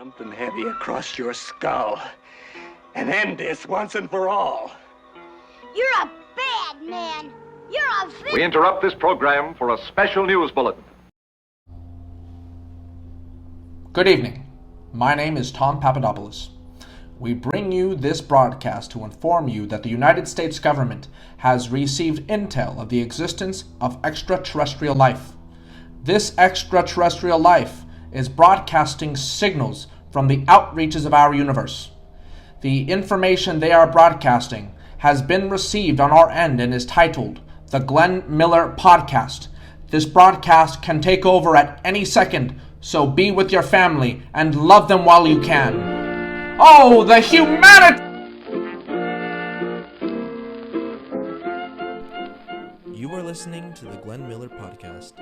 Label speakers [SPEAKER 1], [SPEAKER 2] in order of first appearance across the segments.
[SPEAKER 1] something heavy across your skull and end this once and for all.
[SPEAKER 2] You're a bad man. You're a
[SPEAKER 3] We interrupt this program for a special news bulletin.
[SPEAKER 4] Good evening. My name is Tom Papadopoulos. We bring you this broadcast to inform you that the United States government has received intel of the existence of extraterrestrial life. This extraterrestrial life is broadcasting signals from the outreaches of our universe. The information they are broadcasting has been received on our end and is titled The Glenn Miller Podcast. This broadcast can take over at any second, so be with your family and love them while you can. Oh, the humanity!
[SPEAKER 5] You are listening to the Glenn Miller Podcast.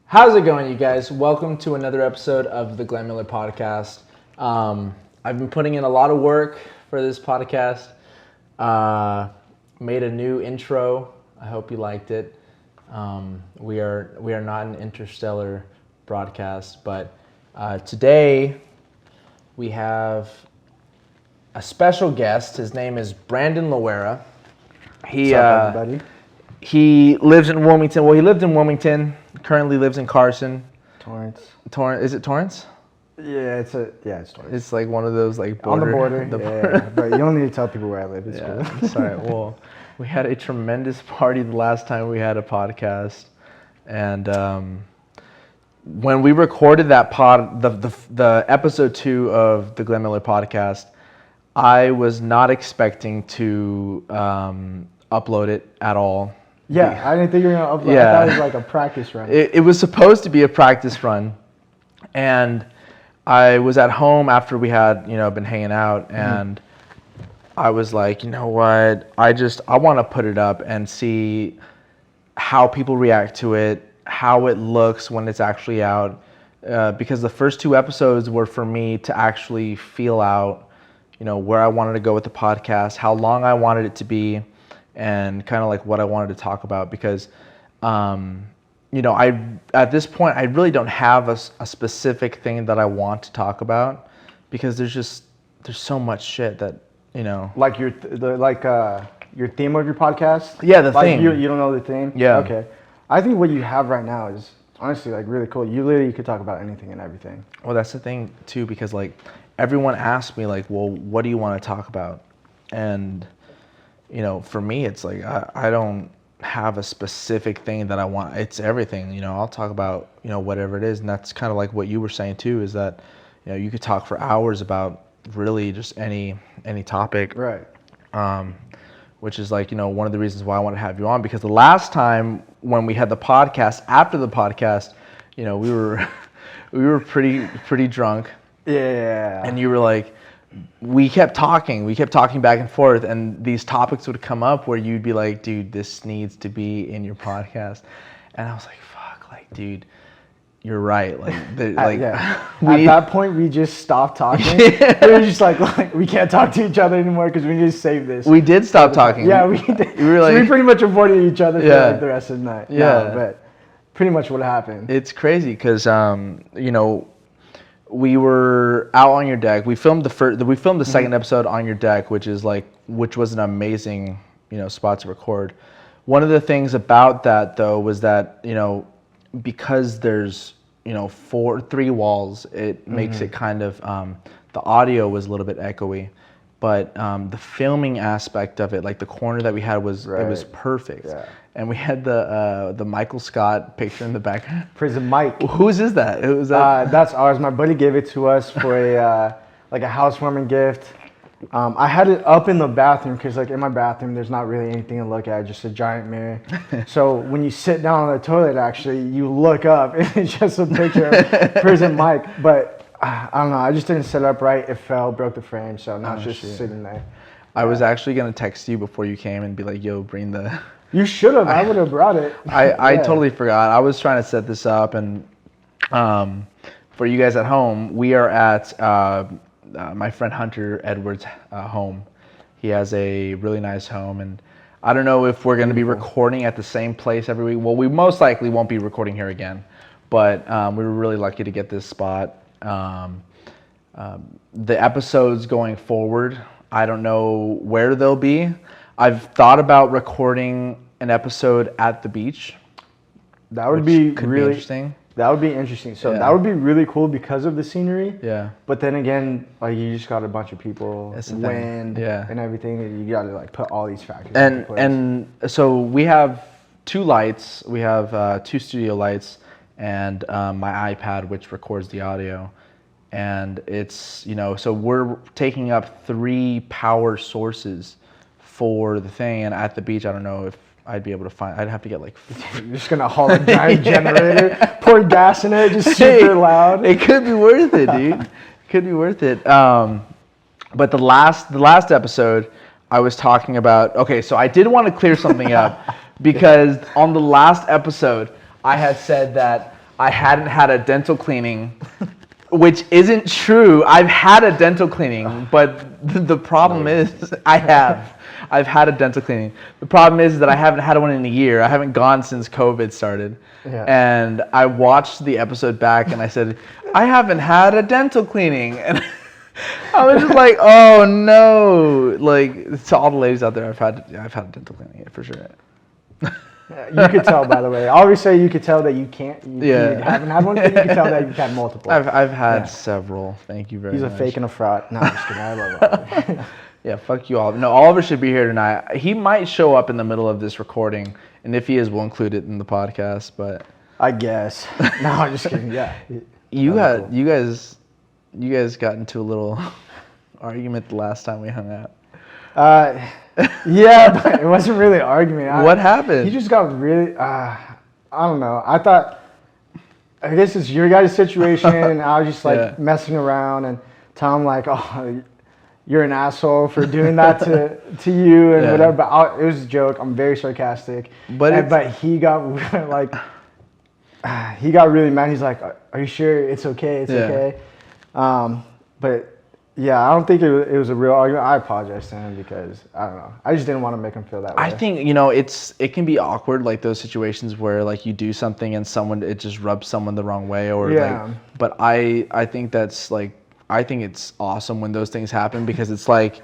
[SPEAKER 6] How's it going, you guys? Welcome to another episode of the Glenn Miller Podcast. I've been putting in a lot of work for this podcast. Made a new intro. I hope you liked it. We are not an interstellar broadcast, but today we have a special guest. His name is Brandon Loera.
[SPEAKER 7] What's up, everybody?
[SPEAKER 6] He lives in Wilmington. Well, he lived in Wilmington. Currently lives in Carson.
[SPEAKER 7] Torrance.
[SPEAKER 6] Is it Torrance?
[SPEAKER 7] Yeah, it's Torrance.
[SPEAKER 6] It's like one of those like border.
[SPEAKER 7] On the border. Yeah, but you don't need to tell people where I live. It's cool.
[SPEAKER 6] Sorry. Well, we had a tremendous party the last time we had a podcast, and when we recorded that the episode 2 of the Glenn Miller Podcast, I was not expecting to upload it at all.
[SPEAKER 7] Yeah, I didn't think you were gonna upload.
[SPEAKER 6] Yeah.
[SPEAKER 7] I thought it was like a practice run.
[SPEAKER 6] It was supposed to be a practice run, and I was at home after we had been hanging out, and I was like, you know what? I want to put it up and see how people react to it, how it looks when it's actually out, because the first 2 episodes were for me to actually feel out, where I wanted to go with the podcast, how long I wanted it to be, and kind of like what I wanted to talk about, because I at this point I really don't have a specific thing that I want to talk about, because there's so much shit that
[SPEAKER 7] like your theme of your podcast.
[SPEAKER 6] Yeah, the
[SPEAKER 7] theme.
[SPEAKER 6] theme.
[SPEAKER 7] You don't know the theme.
[SPEAKER 6] Yeah.
[SPEAKER 7] Okay. I think what you have right now is honestly like really cool. You literally could talk about anything and everything.
[SPEAKER 6] Well, that's the thing too, because like everyone asks me like, well, what do you want to talk about? And for me, it's like I don't have a specific thing that I want. It's everything. I'll talk about whatever it is, and that's kind of like what you were saying too. Is that you could talk for hours about really just any topic.
[SPEAKER 7] Right.
[SPEAKER 6] Which is like one of the reasons why I wanted to have you on, because the last time when we had the podcast, after the podcast, we were pretty drunk.
[SPEAKER 7] Yeah.
[SPEAKER 6] And you were like, we kept talking back and forth, and these topics would come up where you'd be like, dude, this needs to be in your podcast. And I was like, fuck, like, dude, you're right. Like,
[SPEAKER 7] At that point, we just stopped talking. We were just like, we can't talk to each other anymore because we need to save this.
[SPEAKER 6] We did stop talking.
[SPEAKER 7] Yeah, we did.
[SPEAKER 6] We were like,
[SPEAKER 7] so we pretty much avoided each other for like the rest of the night.
[SPEAKER 6] Yeah.
[SPEAKER 7] No, but pretty much what happened.
[SPEAKER 6] It's crazy because we were out on your deck. We filmed the second episode on your deck, which was an amazing, spot to record. One of the things about that though was that, because there's, 3 walls, it makes it kind of, the audio was a little bit echoey, but the filming aspect of it, like the corner that we had was, it was perfect. Yeah. And we had the Michael Scott picture in the background.
[SPEAKER 7] Prison Mike.
[SPEAKER 6] Whose is that? It was
[SPEAKER 7] that's ours. My buddy gave it to us for a housewarming gift. I had it up in the bathroom because like in my bathroom there's not really anything to look at, just a giant mirror. So when you sit down on the toilet, actually you look up and it's just a picture of Prison Mike. But I don't know, I just didn't set it up right. It fell, broke the frame, so now it's just sitting there.
[SPEAKER 6] I was actually gonna text you before you came and be like, yo, bring the...
[SPEAKER 7] You should have. I would have brought it.
[SPEAKER 6] I totally forgot. I was trying to set this up, and for you guys at home, we are at my friend Hunter Edwards' home. He has a really nice home, and I don't know if we're going to be recording at the same place every week. Well, we most likely won't be recording here again, but we were really lucky to get this spot. The episodes going forward, I don't know where they'll be. I've thought about recording an episode at the beach.
[SPEAKER 7] That would be
[SPEAKER 6] could
[SPEAKER 7] really
[SPEAKER 6] be interesting.
[SPEAKER 7] That would be interesting. So that would be really cool because of the scenery.
[SPEAKER 6] Yeah.
[SPEAKER 7] But then again, like you just got a bunch of people, wind, and everything. And you got to like put all these factors into place.
[SPEAKER 6] And so we have 2 lights. We have 2 studio lights and my iPad, which records the audio. And it's, so we're taking up 3 power sources for the thing. And at the beach, I don't know if I'd be able to find. I'd have to get like.
[SPEAKER 7] You're just gonna haul a giant generator, pour gas in it, just super loud.
[SPEAKER 6] It could be worth it, dude. It could be worth it. But the last episode, I was talking about. Okay, so I did want to clear something up because on the last episode, I had said that I hadn't had a dental cleaning, which isn't true. I've had a dental cleaning, but the problem is I have. I've had a dental cleaning. The problem is that I haven't had one in a year. I haven't gone since COVID started. Yeah. And I watched the episode back and I said, I haven't had a dental cleaning. And I was just like, oh no. Like, to all the ladies out there, I've had a dental cleaning, for sure.
[SPEAKER 7] You could tell, by the way. Obviously, you could tell that you haven't had one, but you could tell that you've had multiple.
[SPEAKER 6] I've had several. Thank you very much.
[SPEAKER 7] He's a fake and a fraud. No, I'm just kidding. I love it.
[SPEAKER 6] Yeah, fuck you all. No, Oliver should be here tonight. He might show up in the middle of this recording, and if he is, we'll include it in the podcast. But
[SPEAKER 7] I guess. No, I'm just kidding. Yeah.
[SPEAKER 6] You guys got into a little argument the last time we hung out.
[SPEAKER 7] Yeah, but it wasn't really an argument.
[SPEAKER 6] What happened?
[SPEAKER 7] He just got really. I don't know. I guess it's your guys' situation, and I was just like messing around and telling him like, oh. You're an asshole for doing that to you and whatever. But it was a joke. I'm very sarcastic. But he got like, he got really mad. He's like, "Are you sure it's okay? It's okay." But yeah, I don't think it was a real argument. I apologize to him because I don't know. I just didn't want to make him feel that way.
[SPEAKER 6] I think it can be awkward, like those situations where like you do something and it just rubs someone the wrong way like. But I think that's like. I think it's awesome when those things happen because it's like,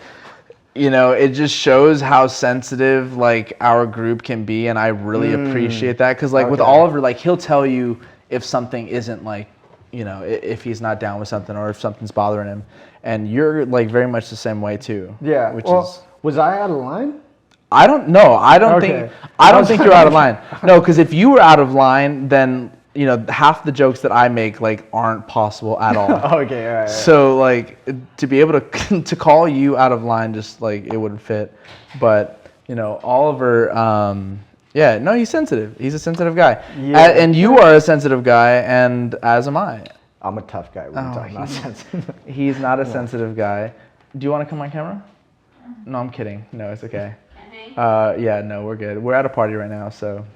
[SPEAKER 6] it just shows how sensitive like our group can be, and I really appreciate that because like with Oliver, like he'll tell you if something isn't like, if he's not down with something or if something's bothering him, and you're like very much the same way too.
[SPEAKER 7] Yeah. Was I out of line?
[SPEAKER 6] I don't know. I don't think you're out of line. No, because if you were out of line, then. Half the jokes that I make like aren't possible at all.
[SPEAKER 7] Okay, all right.
[SPEAKER 6] So like to be able to call you out of line, just like it wouldn't fit. But Oliver, he's sensitive. He's a sensitive guy, and you are a sensitive guy, and as am I.
[SPEAKER 7] I'm a tough guy. When you're talking about sensitive.
[SPEAKER 6] He's not a sensitive guy. Do you want to come on camera? No, I'm kidding. No, it's okay. No, we're good. We're at a party right now, so.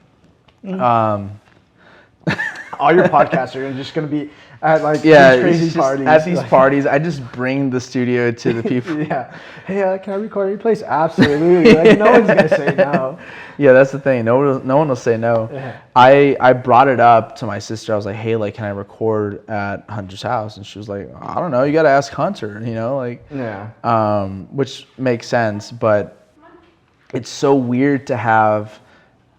[SPEAKER 7] All your podcasts are just going to be at like these crazy parties.
[SPEAKER 6] At these parties, I just bring the studio to the people.
[SPEAKER 7] Hey, can I record at your place? Absolutely. Like, no one's going to say no.
[SPEAKER 6] Yeah, that's the thing. No one will say no. Yeah. I brought it up to my sister. I was like, hey, like, can I record at Hunter's house? And she was like, I don't know. You got to ask Hunter, which makes sense. But it's so weird to have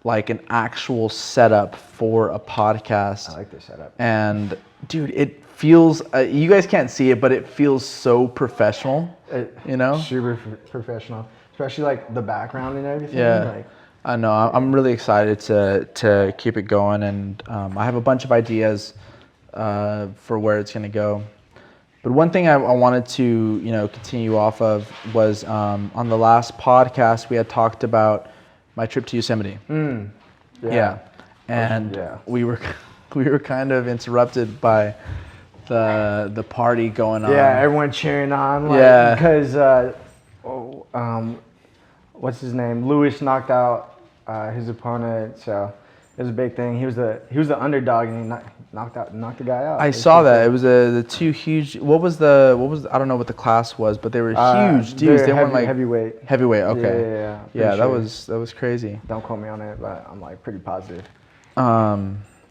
[SPEAKER 6] like an actual setup for a podcast.
[SPEAKER 7] I like this setup.
[SPEAKER 6] And dude, it feels, you guys can't see it, but it feels so professional,
[SPEAKER 7] Super professional, especially like the background and everything.
[SPEAKER 6] Yeah. I know, I'm really excited to keep it going, and I have a bunch of ideas for where it's gonna go. But one thing I wanted to, continue off of was on the last podcast we had talked about my trip to Yosemite. And we were kind of interrupted by the party going on.
[SPEAKER 7] Yeah, everyone cheering on. Because what's his name? Lewis knocked out his opponent. So It was a big thing. He was the underdog, and he knocked the guy out.
[SPEAKER 6] I saw that. It was the two huge. What was I don't know what the class was, but they were huge dudes. They weren't like
[SPEAKER 7] heavyweight.
[SPEAKER 6] Heavyweight. Okay.
[SPEAKER 7] Yeah.
[SPEAKER 6] Yeah, that
[SPEAKER 7] Sure.
[SPEAKER 6] was crazy.
[SPEAKER 7] Don't quote me on it, but I'm like pretty positive.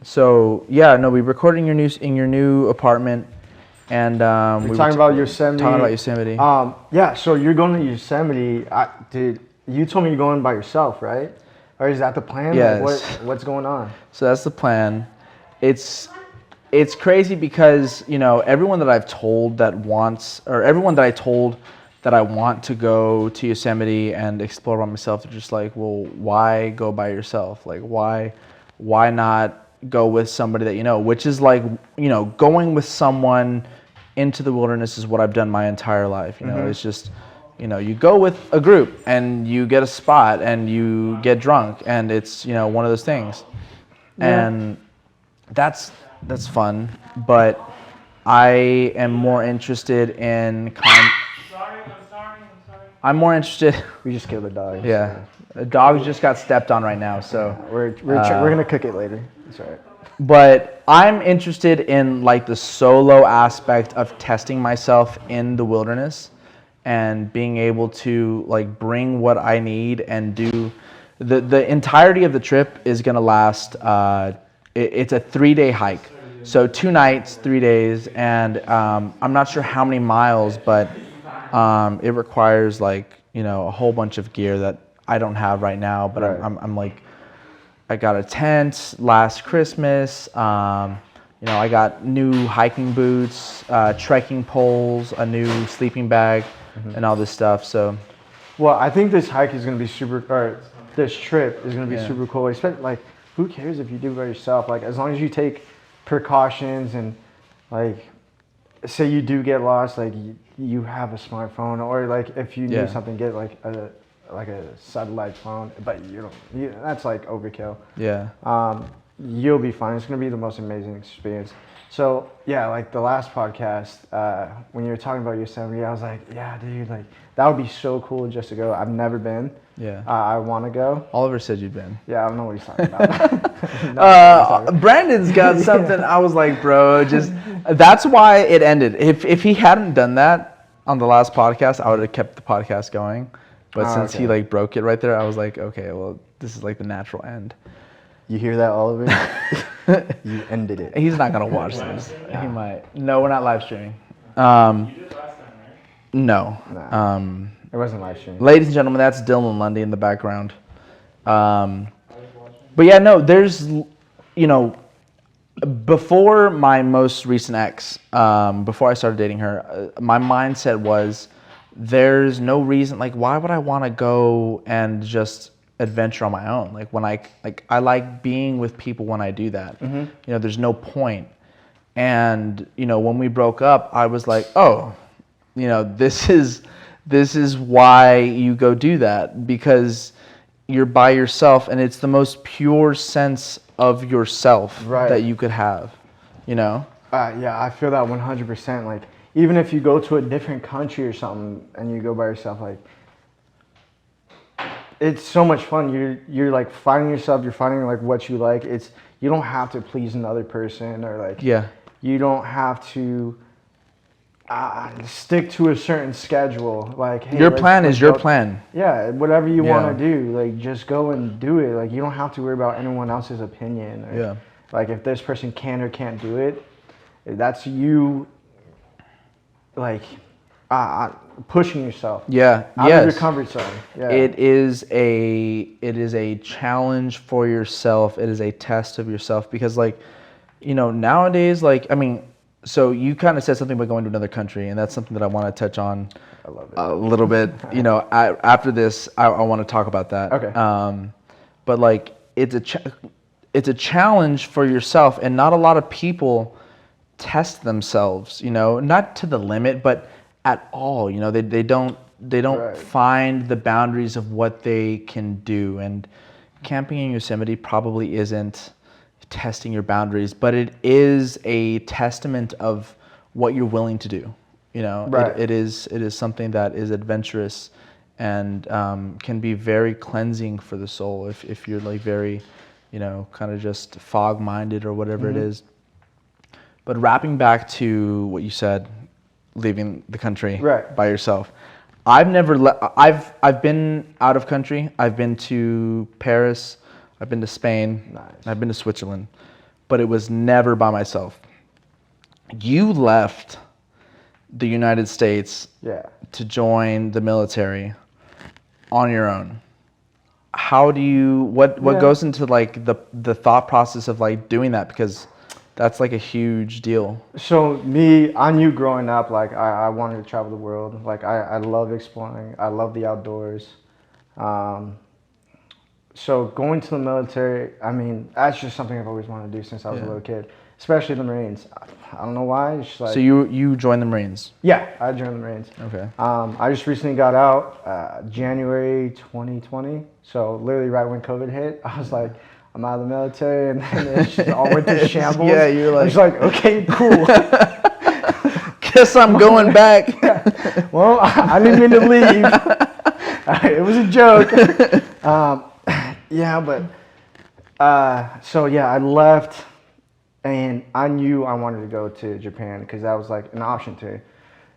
[SPEAKER 6] So yeah, no, we recorded in your new apartment, and
[SPEAKER 7] we were talking about Yosemite.
[SPEAKER 6] Talking about Yosemite.
[SPEAKER 7] Yeah. So you're going to Yosemite, dude. You told me you're going by yourself, right? Or is that the plan?
[SPEAKER 6] Yes.
[SPEAKER 7] Like, what's going on?
[SPEAKER 6] So that's the plan. It's crazy because, you know, everyone that I told that I want to go to Yosemite and explore by myself, they're just like, well, why go by yourself? Like, why not go with somebody that you know? Which is like, you know, going with someone into the wilderness is what I've done my entire life. You know, it's just, you know, you go with a group and you get a spot and you get drunk, and it's, you know, one of those things.
[SPEAKER 7] Yeah.
[SPEAKER 6] And that's fun, but I am more interested in I'm more interested.
[SPEAKER 7] We just killed a dog.
[SPEAKER 6] Yeah, a dog just got stepped on right now, so
[SPEAKER 7] We're gonna cook it later. It's alright.
[SPEAKER 6] But I'm interested in like the solo aspect of testing myself in the wilderness and being able to like bring what I need and do. The entirety of the trip is gonna last. It's a 3-day hike, so 2 nights, 3 days, and I'm not sure how many miles, but it requires like, you know, a whole bunch of gear that I don't have right now. But
[SPEAKER 7] Right.
[SPEAKER 6] I'm like, I got a tent last Christmas. You know, I got new hiking boots, trekking poles, a new sleeping bag, and all this stuff. So,
[SPEAKER 7] Well, I think this hike is gonna be this trip is gonna be
[SPEAKER 6] Yeah.
[SPEAKER 7] super cool. Especially like, who cares if you do it by yourself? Like, as long as you take precautions and like, say you do get lost, like you have a smartphone, or like if you
[SPEAKER 6] Yeah.
[SPEAKER 7] need something, get like a satellite phone. But that's like overkill.
[SPEAKER 6] yeah.
[SPEAKER 7] You'll be fine. It's gonna be the most amazing experience. So yeah, like the last podcast, when you were talking about Yosemite, I was like, yeah, dude, like that would be so cool just to go. I've never been.
[SPEAKER 6] Yeah.
[SPEAKER 7] I want to go.
[SPEAKER 6] Oliver said you'd been.
[SPEAKER 7] Yeah, I don't know what he's talking about.
[SPEAKER 6] Brandon's got something. I was like, bro, just that's why it ended. If he hadn't done that on the last podcast, I would have kept the podcast going. But since he like broke it right there, I was like, okay, well, this is like the natural end.
[SPEAKER 7] You hear that, Oliver? You ended it.
[SPEAKER 6] He's not gonna watch this. He might. No, we're not live streaming. No.
[SPEAKER 7] Nah. It wasn't live streaming.
[SPEAKER 6] Ladies and gentlemen, that's Dylan Lundy in the background. But yeah, no, there's, you know, before my most recent ex, before I started dating her, my mindset was, there's no reason, like, why would I want to go and just adventure on my own? Like, when I like being with people when I do that. You know, there's no point. And, you know, when we broke up, I was like, oh, you know, this is why you go do that, because you're by yourself and it's the most pure sense of yourself that you could have, you know?
[SPEAKER 7] Yeah, I feel that 100%. Like, even if you go to a different country or something and you go by yourself, like, it's so much fun. You're like finding yourself. You're finding like what you like. You don't have to please another person, or like, you don't have to stick to a certain schedule. Like, hey,
[SPEAKER 6] your plan is your plan.
[SPEAKER 7] Yeah, whatever you want to do, like, just go and do it. Like, you don't have to worry about anyone else's opinion. Or, like, if this person can or can't do it, that's you, like, pushing yourself. Out of your comfort zone. Yeah.
[SPEAKER 6] It is a challenge for yourself. It is a test of yourself, because, like, you know, nowadays, like, I mean, so you kind of said something about going to another country, and that's something that I want to touch on a little bit. You know, after this, I want to talk about that.
[SPEAKER 7] Okay.
[SPEAKER 6] But like, it's a challenge for yourself, and not a lot of people test themselves. You know, not to the limit, but at all. You know, they don't find the boundaries of what they can do, and camping in Yosemite probably isn't testing your boundaries, but it is a testament of what you're willing to do. You know, it is something that is adventurous and can be very cleansing for the soul if you're like very kind of just fog-minded or whatever it is. But wrapping back to what you said, leaving the country by yourself. I've been out of country. I've been to Paris. I've been to Spain.
[SPEAKER 7] Nice.
[SPEAKER 6] I've been to Switzerland, but it was never by myself. You left the United States to join the military on your own. How do you, what goes into like the thought process of like doing that? Because that's like a huge deal.
[SPEAKER 7] So I knew growing up, like I wanted to travel the world. Like I love exploring. I love the outdoors. So going to the military, I mean, that's just something I've always wanted to do since I was a little kid, especially the Marines. I don't know why. It's just like,
[SPEAKER 6] so you joined the Marines?
[SPEAKER 7] Yeah, I joined the Marines.
[SPEAKER 6] Okay.
[SPEAKER 7] I just recently got out January 2020. So literally right when COVID hit, I was like, I'm out of the military, and then it just all went to shambles.
[SPEAKER 6] Yeah, you're like,
[SPEAKER 7] I was like, okay, cool.
[SPEAKER 6] Guess I'm going back.
[SPEAKER 7] Well, I didn't mean to leave. It was a joke. I left, and I knew I wanted to go to Japan because that was like an option to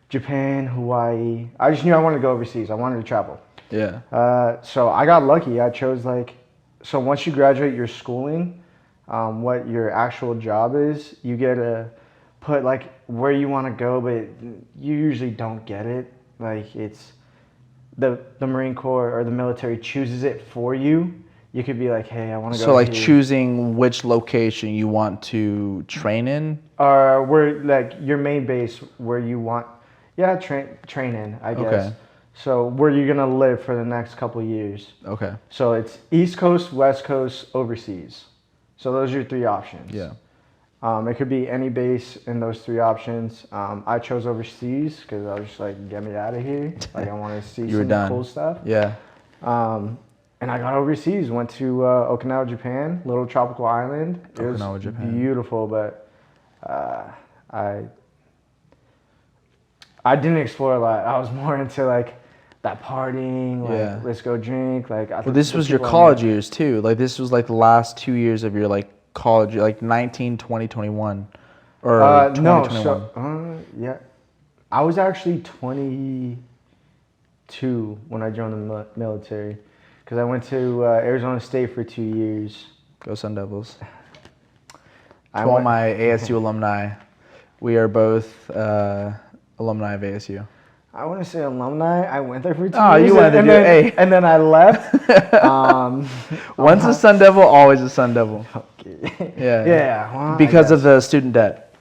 [SPEAKER 7] Japan, Hawaii. I just knew I wanted to go overseas. I wanted to travel.
[SPEAKER 6] Yeah.
[SPEAKER 7] So I got lucky. I chose so once you graduate your schooling, what your actual job is, you get to put like where you want to go, but you usually don't get it. Like it's the Marine Corps or the military chooses it for you. You could be like, hey, I want to go.
[SPEAKER 6] So like
[SPEAKER 7] here.
[SPEAKER 6] choosing which location you want to train in?
[SPEAKER 7] Or where like your main base where you want, train in, I guess.
[SPEAKER 6] Okay.
[SPEAKER 7] So where you're gonna live for the next couple of years.
[SPEAKER 6] Okay.
[SPEAKER 7] So it's East Coast, West Coast, overseas. So those are your three options.
[SPEAKER 6] Yeah.
[SPEAKER 7] It could be any base in those three options. I chose overseas because I was just like, get me out of here. Like I want to see some cool stuff.
[SPEAKER 6] Yeah.
[SPEAKER 7] And I got overseas, went to Okinawa, Japan, little tropical island. It was
[SPEAKER 6] Japan.
[SPEAKER 7] Beautiful, but I didn't explore a lot. I was more into like that partying, like let's go drink. Like
[SPEAKER 6] well, this was your college years too. Like this was like the last 2 years of your like college, like 19, 20, 21, or 2021.
[SPEAKER 7] No, I was actually 22 when I joined the military. Because I went to Arizona State for 2 years.
[SPEAKER 6] Go Sun Devils. To all my ASU alumni, we are both alumni of ASU.
[SPEAKER 7] I want to say alumni. I went there for 2 years.
[SPEAKER 6] Oh, you wanted to do it.
[SPEAKER 7] And then I left.
[SPEAKER 6] Once a Sun Devil, always a Sun Devil.
[SPEAKER 7] Okay.
[SPEAKER 6] Yeah.
[SPEAKER 7] Well,
[SPEAKER 6] because of the student debt.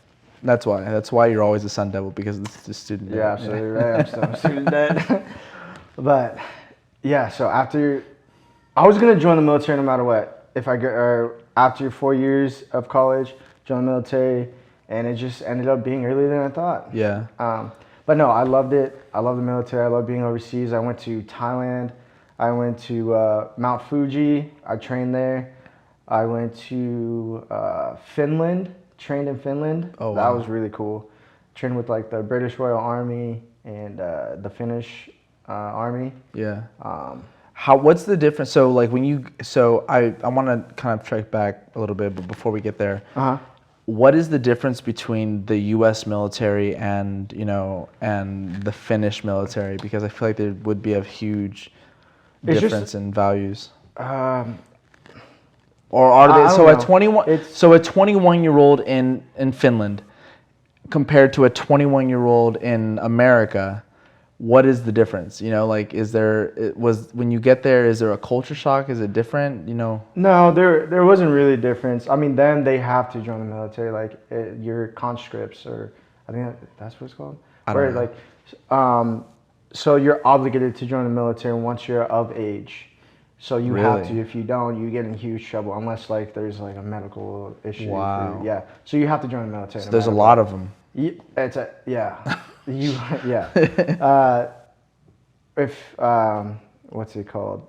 [SPEAKER 6] That's why. That's why you're always a Sun Devil, because of the student debt.
[SPEAKER 7] Yeah, absolutely right. I'm still a student debt. But yeah, so I was gonna join the military no matter what. If I go, or after 4 years of college, join the military, and it just ended up being earlier than I thought.
[SPEAKER 6] Yeah.
[SPEAKER 7] But no, I loved it. I love the military. I love being overseas. I went to Thailand. I went to Mount Fuji. I trained there. I went to Finland. Trained in Finland.
[SPEAKER 6] Oh, wow.
[SPEAKER 7] That was really cool. Trained with like the British Royal Army and the Finnish Army.
[SPEAKER 6] Yeah. What's the difference? So like I want to kind of track back a little bit, but before we get there, what is the difference between the U.S. military and and the Finnish military? Because I feel like there would be a huge difference in values. Or are they? So a 21-year-old in Finland compared to a 21-year-old in America. What is the difference? Like, when you get there, is there a culture shock? Is it different?
[SPEAKER 7] No, there wasn't really a difference. I mean, then they have to join the military. Like, your conscripts, or I think that's what it's called.
[SPEAKER 6] I don't know.
[SPEAKER 7] Like, so you're obligated to join the military once you're of age. So you have to. If you don't, you get in huge trouble unless like there's like a medical issue.
[SPEAKER 6] Wow.
[SPEAKER 7] So you have to join the military.
[SPEAKER 6] So there's a lot of them.
[SPEAKER 7] What's it called?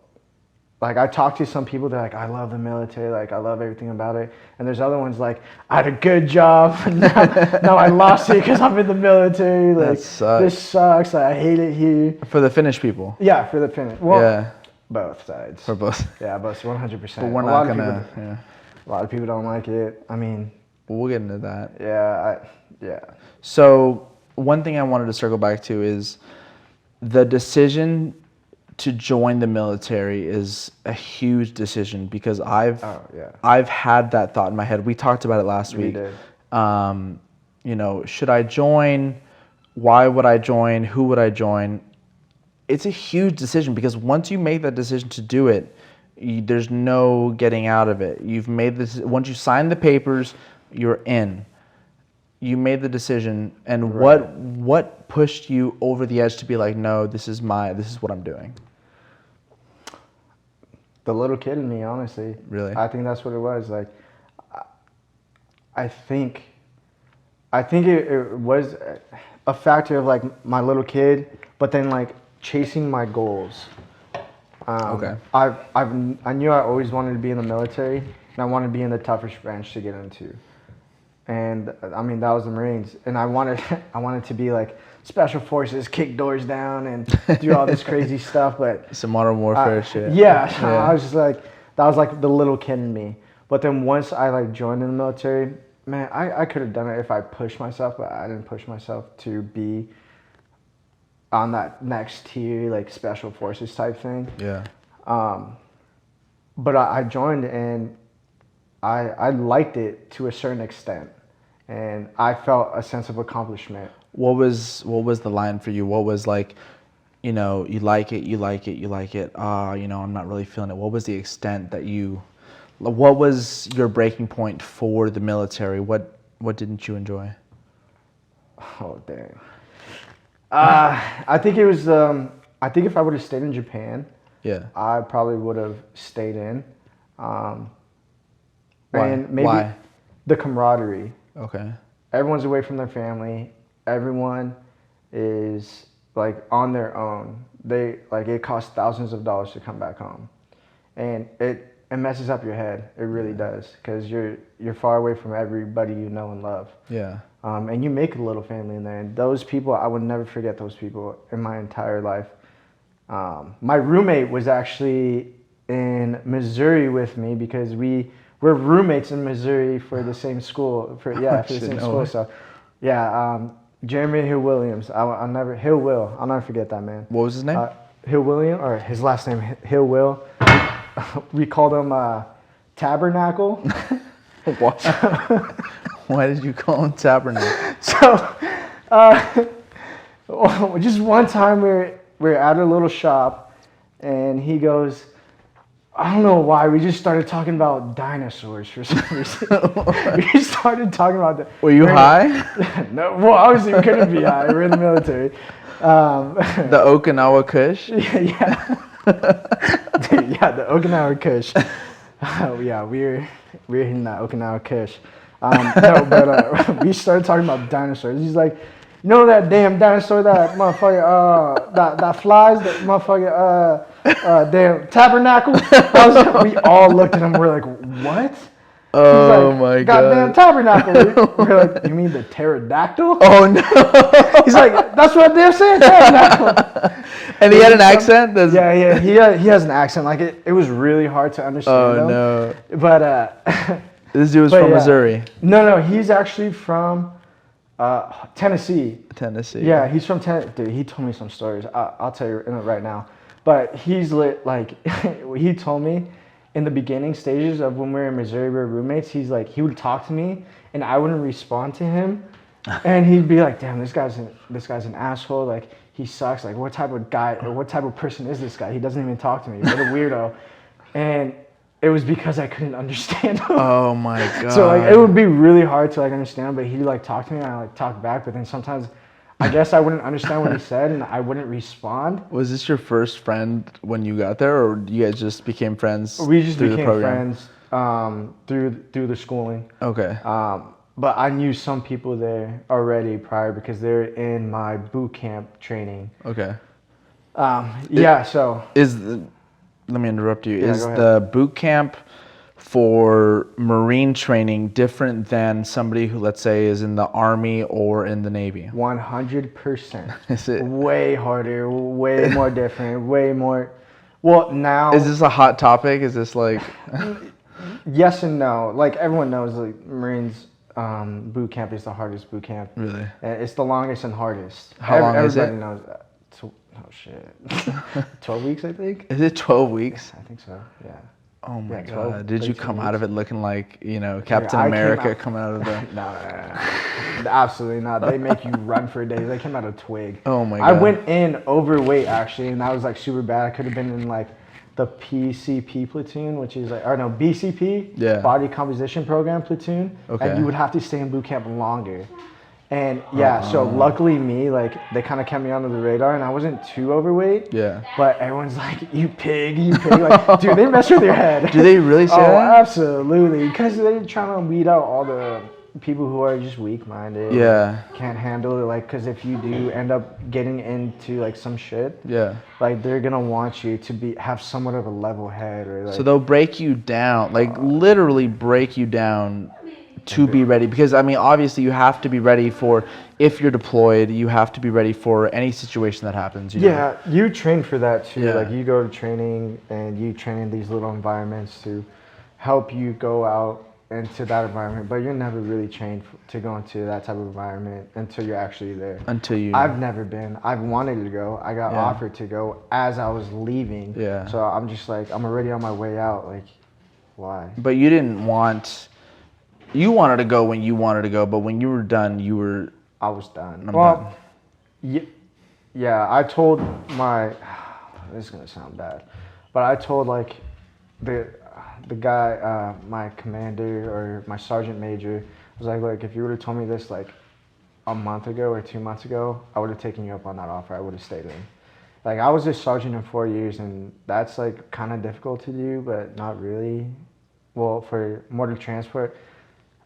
[SPEAKER 7] Like I talked to some people, they're like, I love the military, like I love everything about it. And there's other ones like, I had a good job, now I lost it because I'm in the military. Like
[SPEAKER 6] that sucks.
[SPEAKER 7] This sucks. I hate it here.
[SPEAKER 6] For the Finnish people.
[SPEAKER 7] Yeah, for the Finnish. Well, both sides.
[SPEAKER 6] For both.
[SPEAKER 7] Yeah, both 100%.
[SPEAKER 6] But we're not gonna. Yeah.
[SPEAKER 7] A lot of people don't like it. I mean,
[SPEAKER 6] We'll get into that.
[SPEAKER 7] yeah.
[SPEAKER 6] So one thing I wanted to circle back to is the decision to join the military is a huge decision because I've had that thought in my head. We talked about it last week.
[SPEAKER 7] We did.
[SPEAKER 6] You know, should I join? Why would I join? Who would I join? It's a huge decision because once you make that decision to do it, there's no getting out of it. You've made this. Once you sign the papers, you're in. You made the decision, and what pushed you over the edge to be like, no, this is what I'm doing?
[SPEAKER 7] The little kid in me, honestly.
[SPEAKER 6] Really?
[SPEAKER 7] I think that's what it was. Like, I think it was a factor of like my little kid, but then like chasing my goals.
[SPEAKER 6] Okay.
[SPEAKER 7] I knew I always wanted to be in the military, and I wanted to be in the toughest branch to get into. And I mean, that was the Marines, and I wanted to be like special forces, kick doors down, and do all this crazy stuff. But
[SPEAKER 6] Some modern warfare shit.
[SPEAKER 7] Yeah, I was just like, that was like the little kid in me. But then once I like joined in the military, man, I could have done it if I pushed myself, but I didn't push myself to be on that next tier, like special forces type thing.
[SPEAKER 6] Yeah.
[SPEAKER 7] But I joined, and I liked it to a certain extent, and I felt a sense of accomplishment.
[SPEAKER 6] What was the line for you? What was like, you know, you like it. You know, I'm not really feeling it. What was the extent that what was your breaking point for the military? What didn't you enjoy?
[SPEAKER 7] Oh, dang. I think it was, I think if I would have stayed in Japan,
[SPEAKER 6] Yeah.
[SPEAKER 7] I probably would have stayed in.
[SPEAKER 6] Why?
[SPEAKER 7] And maybe
[SPEAKER 6] Why?
[SPEAKER 7] the camaraderie.
[SPEAKER 6] Okay.
[SPEAKER 7] Everyone's away from their family. Everyone is like on their own. It costs thousands of dollars to come back home, and it messes up your head. It really does, because you're far away from everybody you know and love.
[SPEAKER 6] Yeah.
[SPEAKER 7] And you make a little family in there. And those people, I would never forget those people in my entire life. My roommate was actually in Missouri with me because we're roommates in Missouri for the same school. For the same school. So, yeah, Jeremy Hill Williams. I'll never forget that man.
[SPEAKER 6] What was his name?
[SPEAKER 7] Hill William, or his last name Hill Will. We called him Tabernacle.
[SPEAKER 6] What? Why did you call him Tabernacle?
[SPEAKER 7] So, just one time we're at a little shop, and he goes, I don't know why, we just started talking about dinosaurs for some reason. We started talking about that.
[SPEAKER 6] Were you high?
[SPEAKER 7] No, well, obviously we couldn't be high. We're in the military.
[SPEAKER 6] The Okinawa Kush?
[SPEAKER 7] Yeah. Dude, yeah, the Okinawa Kush. Yeah, we're hitting that Okinawa Kush. No, but we started talking about dinosaurs. He's like, you know that damn dinosaur, that motherfucker, that flies, that motherfucker, damn tabernacle? We all looked at him, we're like, what?
[SPEAKER 6] Oh my god.
[SPEAKER 7] Goddamn tabernacle. We're like, you mean the pterodactyl?
[SPEAKER 6] Oh no.
[SPEAKER 7] He's like, that's what they're saying, tabernacle.
[SPEAKER 6] And he had an accent?
[SPEAKER 7] Yeah, he has an accent. Like, it was really hard to understand.
[SPEAKER 6] Oh no.
[SPEAKER 7] But,
[SPEAKER 6] this dude was from Missouri.
[SPEAKER 7] No, he's actually from Tennessee.
[SPEAKER 6] Tennessee.
[SPEAKER 7] Yeah, he's from Tennessee. Dude, he told me some stories. I'll tell you right now. But he's lit, like, he told me in the beginning stages of when we were in Missouri, we were roommates, he's like, he would talk to me, and I wouldn't respond to him. And he'd be like, damn, this guy's an asshole. Like, he sucks. Like, what type of guy, or what type of person is this guy? He doesn't even talk to me. What a weirdo. And it was because I couldn't understand him.
[SPEAKER 6] Oh my god.
[SPEAKER 7] So like, it would be really hard to like understand, but he'd like talk to me and I like talk back, but then sometimes I guess I wouldn't understand what he said and I wouldn't respond.
[SPEAKER 6] Was this your first friend when you got there, or you guys just became friends?
[SPEAKER 7] We just
[SPEAKER 6] through
[SPEAKER 7] became
[SPEAKER 6] the program?
[SPEAKER 7] friends through the schooling.
[SPEAKER 6] Okay.
[SPEAKER 7] But I knew some people there already prior because they're in my boot camp training.
[SPEAKER 6] Okay.
[SPEAKER 7] So
[SPEAKER 6] let me interrupt you.
[SPEAKER 7] Yeah,
[SPEAKER 6] Is
[SPEAKER 7] go ahead.
[SPEAKER 6] the boot camp for Marine training different than somebody who, let's say, is in the Army or in the Navy?
[SPEAKER 7] 100%.
[SPEAKER 6] Is it?
[SPEAKER 7] Way harder, way more different, way more Well, now
[SPEAKER 6] Is this a hot topic? Is this like?
[SPEAKER 7] yes and no. Like everyone knows, like Marines boot camp is the hardest boot camp.
[SPEAKER 6] Really?
[SPEAKER 7] It's the longest and hardest.
[SPEAKER 6] How long is it?
[SPEAKER 7] Everybody knows that. Oh shit. 12 weeks, I think.
[SPEAKER 6] Is it 12 weeks?
[SPEAKER 7] I think so. Yeah.
[SPEAKER 6] Oh my
[SPEAKER 7] Yeah,
[SPEAKER 6] God!
[SPEAKER 7] 12,
[SPEAKER 6] Did you
[SPEAKER 7] 13
[SPEAKER 6] come out of
[SPEAKER 7] weeks.
[SPEAKER 6] it looking like Captain
[SPEAKER 7] I came
[SPEAKER 6] America
[SPEAKER 7] out-
[SPEAKER 6] coming out of the?
[SPEAKER 7] No, absolutely not. They make you run for days. They came out of twig.
[SPEAKER 6] Oh my
[SPEAKER 7] I
[SPEAKER 6] God.
[SPEAKER 7] went in overweight actually, and that was like super bad. I could have been in like the PCP platoon, which is like, or no, BCP,
[SPEAKER 6] Yeah.
[SPEAKER 7] Body Composition Program platoon,
[SPEAKER 6] Okay.
[SPEAKER 7] and you would have to stay in boot camp longer. And yeah, so luckily me, like they kind of kept me under the radar, and I wasn't too overweight.
[SPEAKER 6] Yeah.
[SPEAKER 7] But everyone's like, you pig, you pig. Like, dude, they mess with your head.
[SPEAKER 6] Do they really say
[SPEAKER 7] Oh,
[SPEAKER 6] that?
[SPEAKER 7] absolutely. Because they're trying to weed out all the people who are just weak-minded.
[SPEAKER 6] Yeah.
[SPEAKER 7] Can't handle it. Like, because if you do end up getting into like some shit,
[SPEAKER 6] Yeah.
[SPEAKER 7] like they're gonna want you to have somewhat of a level head, or like.
[SPEAKER 6] So they'll break you down, like literally break you down to be ready. Because I mean, obviously, you have to be ready for if you're deployed. You have to be ready for any situation that happens. You know?
[SPEAKER 7] Yeah, you train for that too.
[SPEAKER 6] Yeah.
[SPEAKER 7] Like you go to training and you train in these little environments to help you go out into that environment, but you're never really trained to go into that type of environment until you're actually there.
[SPEAKER 6] Until you.
[SPEAKER 7] I've never been. I've wanted to go. I got
[SPEAKER 6] Yeah.
[SPEAKER 7] offered to go as I was leaving.
[SPEAKER 6] Yeah.
[SPEAKER 7] So I'm just like, I'm already on my way out. Like, why?
[SPEAKER 6] But you didn't want. You wanted to go when you wanted to go, but when you were done, you were.
[SPEAKER 7] I was done.
[SPEAKER 6] I'm
[SPEAKER 7] well,
[SPEAKER 6] done.
[SPEAKER 7] yeah, I told my. This is gonna sound bad, but I told like the guy, my commander or my sergeant major, was like, look, if you would have told me this like a month ago or 2 months ago, I would have taken you up on that offer. I would have stayed in. Like I was a sergeant in 4 years, and that's like kind of difficult to do, but not really. Well, for mortar transport,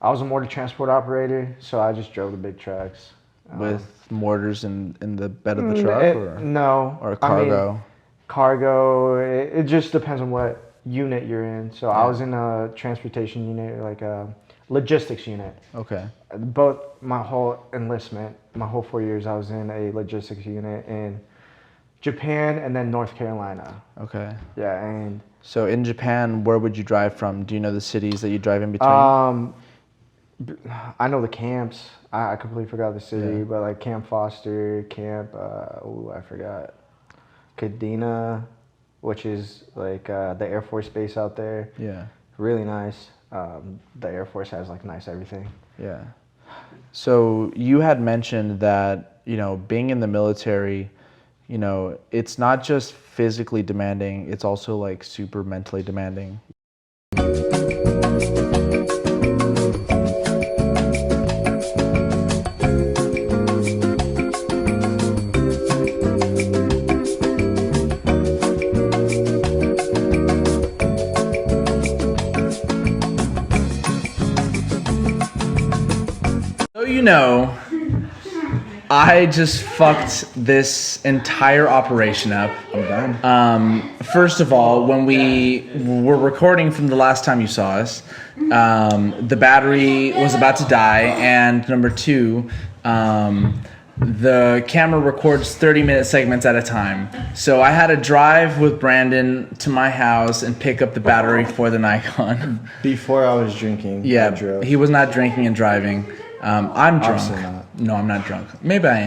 [SPEAKER 7] I was a mortar transport operator, so I just drove the big trucks.
[SPEAKER 6] With mortars in the bed of the truck,
[SPEAKER 7] No.
[SPEAKER 6] or
[SPEAKER 7] I mean,
[SPEAKER 6] cargo.
[SPEAKER 7] cargo, it just depends on what unit you're in. So I was in a transportation unit, like a logistics unit.
[SPEAKER 6] Okay.
[SPEAKER 7] Both my whole enlistment, my whole 4 years, I was in a logistics unit in Japan and then North Carolina.
[SPEAKER 6] Okay.
[SPEAKER 7] Yeah, and
[SPEAKER 6] So in Japan, where would you drive from? Do you know the cities that you drive in between?
[SPEAKER 7] I know the camps. I completely forgot the city,
[SPEAKER 6] Yeah.
[SPEAKER 7] but like Camp Foster, I forgot. Kadena, which is like the Air Force base out there.
[SPEAKER 6] Yeah.
[SPEAKER 7] Really nice. The Air Force has like nice everything.
[SPEAKER 6] Yeah. So you had mentioned that, being in the military, it's not just physically demanding, it's also like super mentally demanding. So I just fucked this entire operation up.
[SPEAKER 7] I'm done.
[SPEAKER 6] First of all, when we were recording from the last time you saw us, the battery was about to die, and number two, the camera records 30-minute segments at a time. So I had to drive with Brandon to my house and pick up the battery for the Nikon.
[SPEAKER 7] Before I was drinking, I
[SPEAKER 6] Yeah,
[SPEAKER 7] drove.
[SPEAKER 6] he was not drinking and driving. I'm drunk.
[SPEAKER 7] Obviously not.
[SPEAKER 6] No, I'm not drunk. Maybe I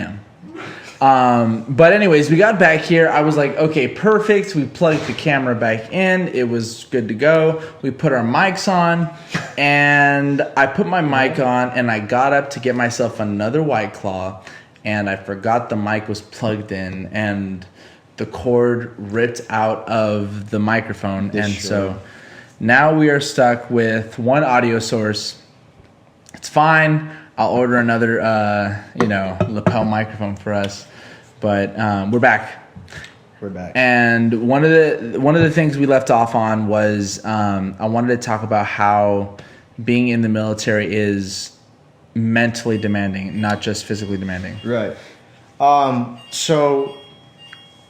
[SPEAKER 6] am. But anyways, we got back here. I was like, okay, perfect. We plugged the camera back in. It was good to go. We put our mics on, and I put my mic on, and I got up to get myself another White Claw, and I forgot the mic was plugged in, and the cord ripped out of the microphone. And so now we are stuck with one audio source. It's fine. I'll order another, lapel microphone for us, but we're back.
[SPEAKER 7] We're back.
[SPEAKER 6] And one of the things we left off on was I wanted to talk about how being in the military is mentally demanding, not just physically demanding.
[SPEAKER 7] Right. So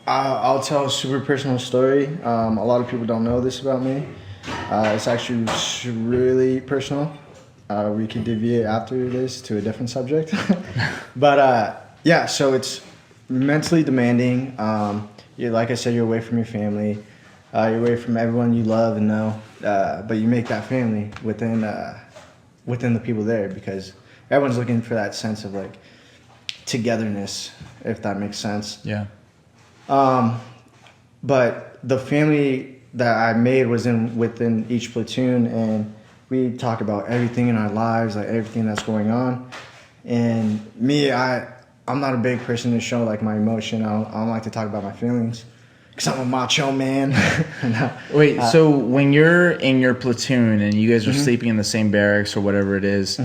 [SPEAKER 7] I'll tell a super personal story. A lot of people don't know this about me. It's actually really personal. We can deviate after this to a different subject. But so it's mentally demanding. Like I said, you're away from your family. You're away from everyone you love and know, but you make that family within the people there, because everyone's looking for that sense of like togetherness, if that makes sense.
[SPEAKER 6] Yeah.
[SPEAKER 7] But the family that I made was within each platoon, and we talk about everything in our lives, like everything that's going on. And me, I'm not a big person to show like my emotion. I don't like to talk about my feelings, because I'm a macho man.
[SPEAKER 6] Wait, so when you're in your platoon and you guys are sleeping in the same barracks or whatever it is,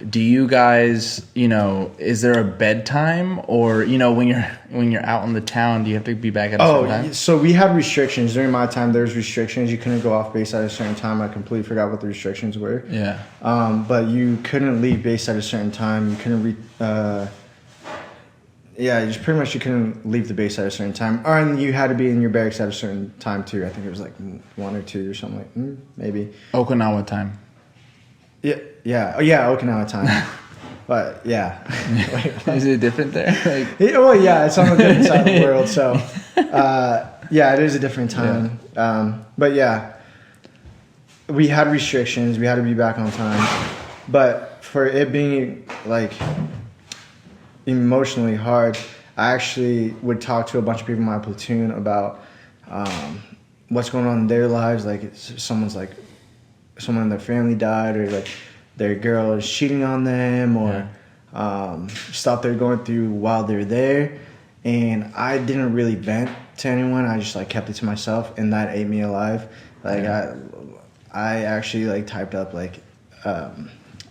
[SPEAKER 6] do you guys, is there a bedtime, or when you're out in the town, do you have to be back at a certain time?
[SPEAKER 7] So we had restrictions during my time. There's restrictions. You couldn't go off base at a certain time. I completely forgot what the restrictions were.
[SPEAKER 6] Yeah.
[SPEAKER 7] But you couldn't leave base at a certain time. You couldn't you couldn't leave the base at a certain time. And you had to be in your barracks at a certain time too. I think it was like 1 or 2 or something, like maybe.
[SPEAKER 6] Okinawa time.
[SPEAKER 7] Yeah. Oh, yeah, Okinawa time. But yeah.
[SPEAKER 6] Is it different there?
[SPEAKER 7] It's on the different side of the world. So it is a different time. Yeah. But yeah, we had restrictions. We had to be back on time. But for it being like emotionally hard, I actually would talk to a bunch of people in my platoon about what's going on in their lives. Like someone in their family died, or like their girl is cheating on them, or stuff they're going through while they're there. And I didn't really vent to anyone. I just like kept it to myself, and that ate me alive. Like I actually like typed up like a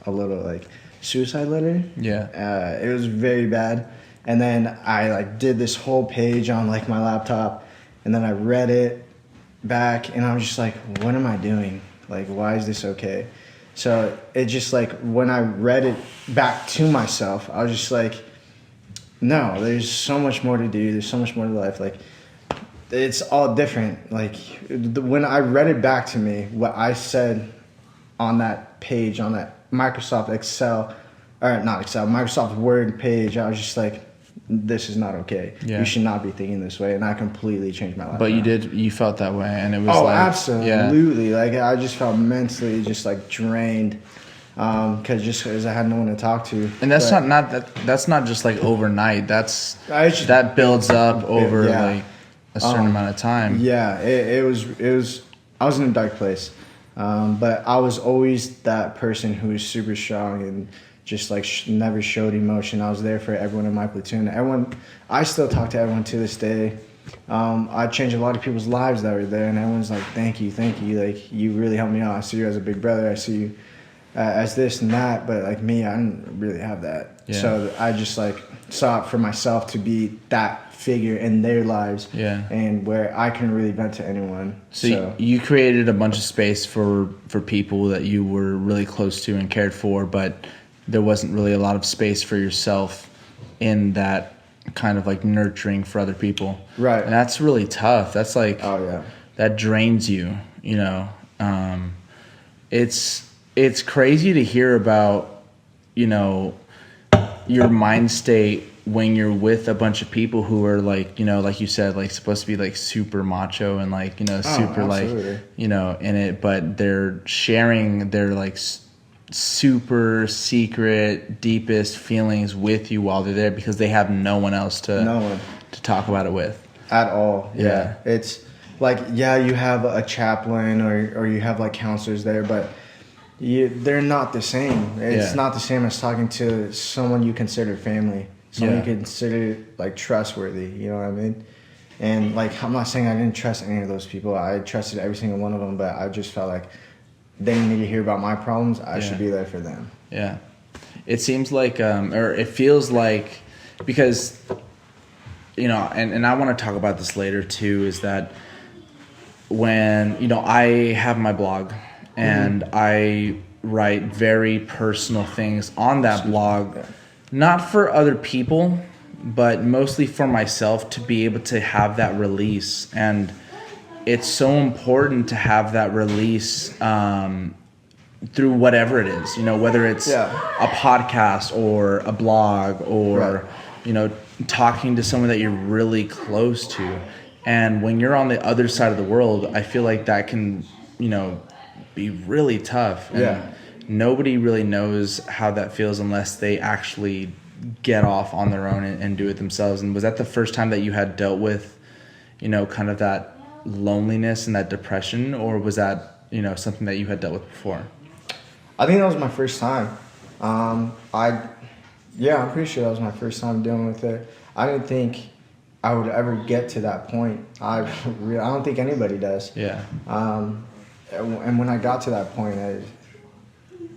[SPEAKER 7] little like suicide letter. Yeah. It was very bad. And then I like did this whole page on like my laptop, and then I read it back, and I was just like, what am I doing? Like, why is this okay? So it just like, when I read it back to myself, I was just like, no, there's so much more to do. There's so much more to life. Like, it's all different. Like, when I read it back to me, what I said on that page, on that Microsoft Word page, I was just like, this is not okay. Yeah. You should not be thinking this way. And I completely changed my life.
[SPEAKER 6] But you felt that way, and it was
[SPEAKER 7] absolutely. Yeah. Like, I just felt mentally just like drained, because I had no one to talk to.
[SPEAKER 6] And that's that's not just like overnight. That builds up over like a certain amount of time.
[SPEAKER 7] Yeah, it was. I was in a dark place, but I was always that person who was super strong and just like never showed emotion. I was there for everyone in my platoon. I still talk to everyone to this day. I changed a lot of people's lives that were there, and everyone's like, thank you. Like, you really helped me out. I see you as a big brother. I see you as this and that. But like me, I didn't really have that. Yeah. So I just like saw it for myself to be that figure in their lives. Yeah. And where I couldn't really vent to anyone.
[SPEAKER 6] So you created a bunch of space for people that you were really close to and cared for, but there wasn't really a lot of space for yourself in that kind of like nurturing for other people. Right. And that's really tough. That's like, that drains you, it's crazy to hear about, your mind state when you're with a bunch of people who are like, like you said, like supposed to be like super macho and like, super like, in it, but they're sharing their like super secret, deepest feelings with you while they're there, because they have no one else to talk about it with
[SPEAKER 7] at all. Yeah. It's like, you have a chaplain or you have like counselors there, but they're not the same. It's not the same as talking to someone you consider family, someone you consider like trustworthy, you know what I mean? And like, I'm not saying I didn't trust any of those people. I trusted every single one of them, but I just felt like they need to hear about my problems. I should be there for them.
[SPEAKER 6] Yeah. It seems like, or it feels like, because, and I want to talk about this later too, is that when, I have my blog and I write very personal things on that blog, not for other people, but mostly for myself, to be able to have that release. And it's so important to have that release through whatever it is, whether it's a podcast or a blog or, talking to someone that you're really close to. And when you're on the other side of the world, I feel like that can, be really tough. And nobody really knows how that feels unless they actually get off on their own and do it themselves. And was that the first time that you had dealt with, kind of that loneliness and that depression, or was that, something that you had dealt with before?
[SPEAKER 7] I think that was my first time. I'm pretty sure that was my first time dealing with it. I didn't think I would ever get to that point. I don't think anybody does.
[SPEAKER 6] Yeah.
[SPEAKER 7] And when I got to that point,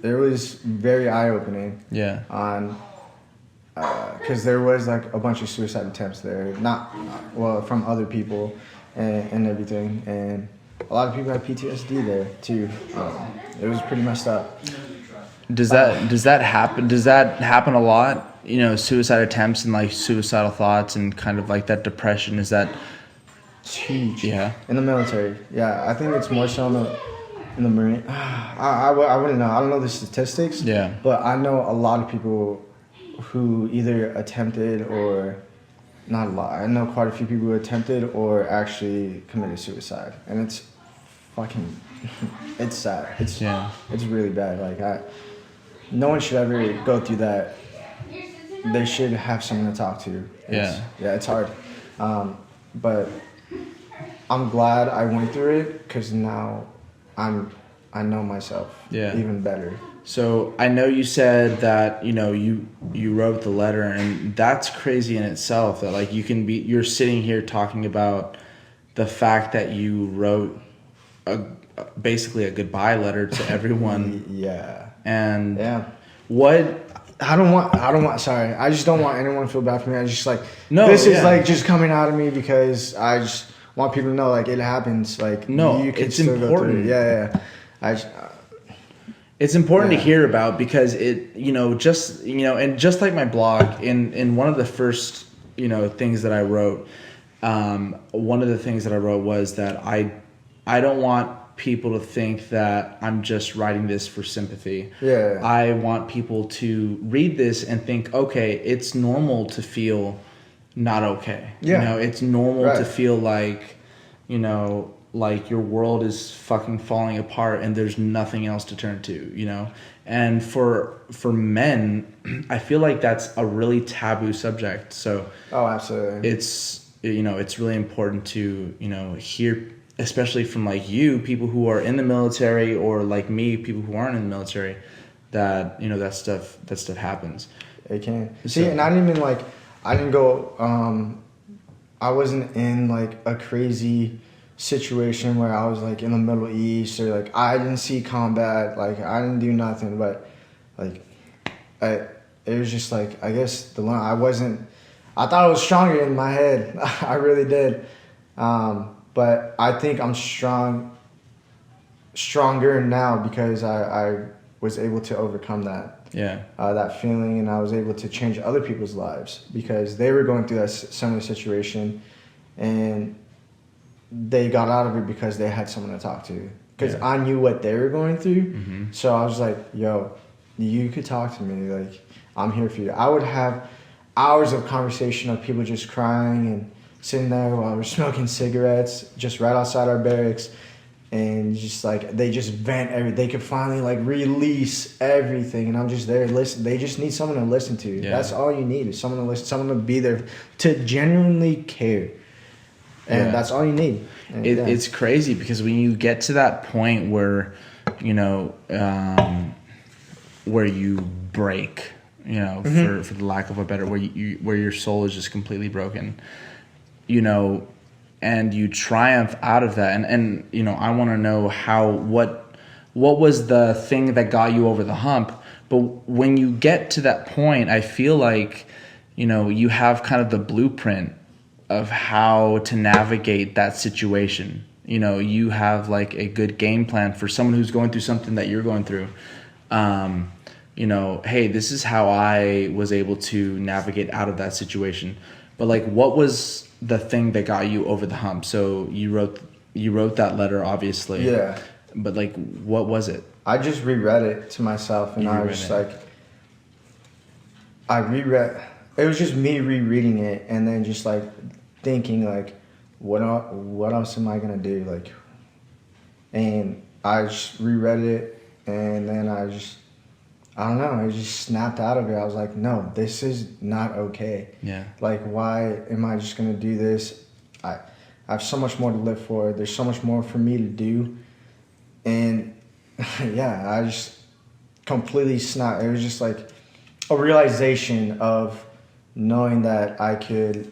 [SPEAKER 7] it was very eye-opening.
[SPEAKER 6] Yeah.
[SPEAKER 7] Because there was like a bunch of suicide attempts there, from other people and everything, and a lot of people had PTSD there too. It was pretty messed up.
[SPEAKER 6] Does that happen? Does that happen a lot? Suicide attempts and like suicidal thoughts and kind of like that depression. Is that?
[SPEAKER 7] It's huge.
[SPEAKER 6] Yeah.
[SPEAKER 7] In the military, yeah, I think it's more so in the Marine. I wouldn't know. I don't know the statistics.
[SPEAKER 6] Yeah.
[SPEAKER 7] But I know a lot of people who either attempted or not a lot. I know quite a few people who attempted or actually committed suicide, and it's fucking, it's sad. It's really bad. Like no one should ever go through that. They should have someone to talk to. It's hard, but I'm glad I went through it because now I know myself even better.
[SPEAKER 6] So I know you said that you wrote the letter, and that's crazy in itself. That like you're sitting here talking about the fact that you wrote basically a goodbye letter to everyone.
[SPEAKER 7] Yeah.
[SPEAKER 6] And
[SPEAKER 7] what? I just don't want anyone to feel bad for me. I just this is like just coming out of me because I just want people to know like it happens. Like you can
[SPEAKER 6] it's
[SPEAKER 7] still
[SPEAKER 6] important.
[SPEAKER 7] Go through it.
[SPEAKER 6] It's important to hear about because it, and just like my blog, in one of the first, things that I wrote, one of the things that I wrote was that I don't want people to think that I'm just writing this for sympathy.
[SPEAKER 7] Yeah.
[SPEAKER 6] I want people to read this and think, okay, it's normal to feel not okay.
[SPEAKER 7] Yeah.
[SPEAKER 6] It's normal to feel like, like your world is fucking falling apart and there's nothing else to turn to, And for men, I feel like that's a really taboo subject. So
[SPEAKER 7] absolutely.
[SPEAKER 6] It's it's really important to, hear, especially from like you, people who are in the military, or like me, people who aren't in the military, that that stuff happens.
[SPEAKER 7] It can. See, and I didn't go I wasn't in like a crazy situation where I was like in the Middle East, or like I didn't see combat, like I didn't do nothing, but like it was just like, I guess I thought I was stronger in my head. I really did. But I think I'm stronger now because I was able to overcome that.
[SPEAKER 6] Yeah.
[SPEAKER 7] That feeling, and I was able to change other people's lives because they were going through that similar situation, and they got out of it because they had someone to talk to. Because I knew what they were going through, so I was like, "Yo, you could talk to me. Like, I'm here for you." I would have hours of conversation of people just crying and sitting there while we're smoking cigarettes just right outside our barracks, and just like they just vent everything. They could finally like release everything, and I'm just there listen. They just need someone to listen to. Yeah. That's all you need, is someone to listen, someone to be there to genuinely care, and that's all you need. And,
[SPEAKER 6] it's crazy because when you get to that point where where you break, for the lack of a better, where your soul is just completely broken, and you triumph out of that. And I want to know what was the thing that got you over the hump. But when you get to that point, I feel like, you have kind of the blueprint of how to navigate that situation. You have like a good game plan for someone who's going through something that you're going through. Hey, this is how I was able to navigate out of that situation. But like, what was the thing that got you over the hump? So you wrote that letter, obviously.
[SPEAKER 7] Yeah.
[SPEAKER 6] But like, what was it?
[SPEAKER 7] I just reread it to myself, and I was just like, it was just me rereading it, and then just like thinking like, what else am I gonna do? Like, and I just reread it, and then I don't know, I just snapped out of it. I was like, no, this is not okay.
[SPEAKER 6] Yeah.
[SPEAKER 7] Like, why am I just gonna do this? I have so much more to live for. There's so much more for me to do, and yeah, I just completely snapped. It was just like a realization of knowing that I could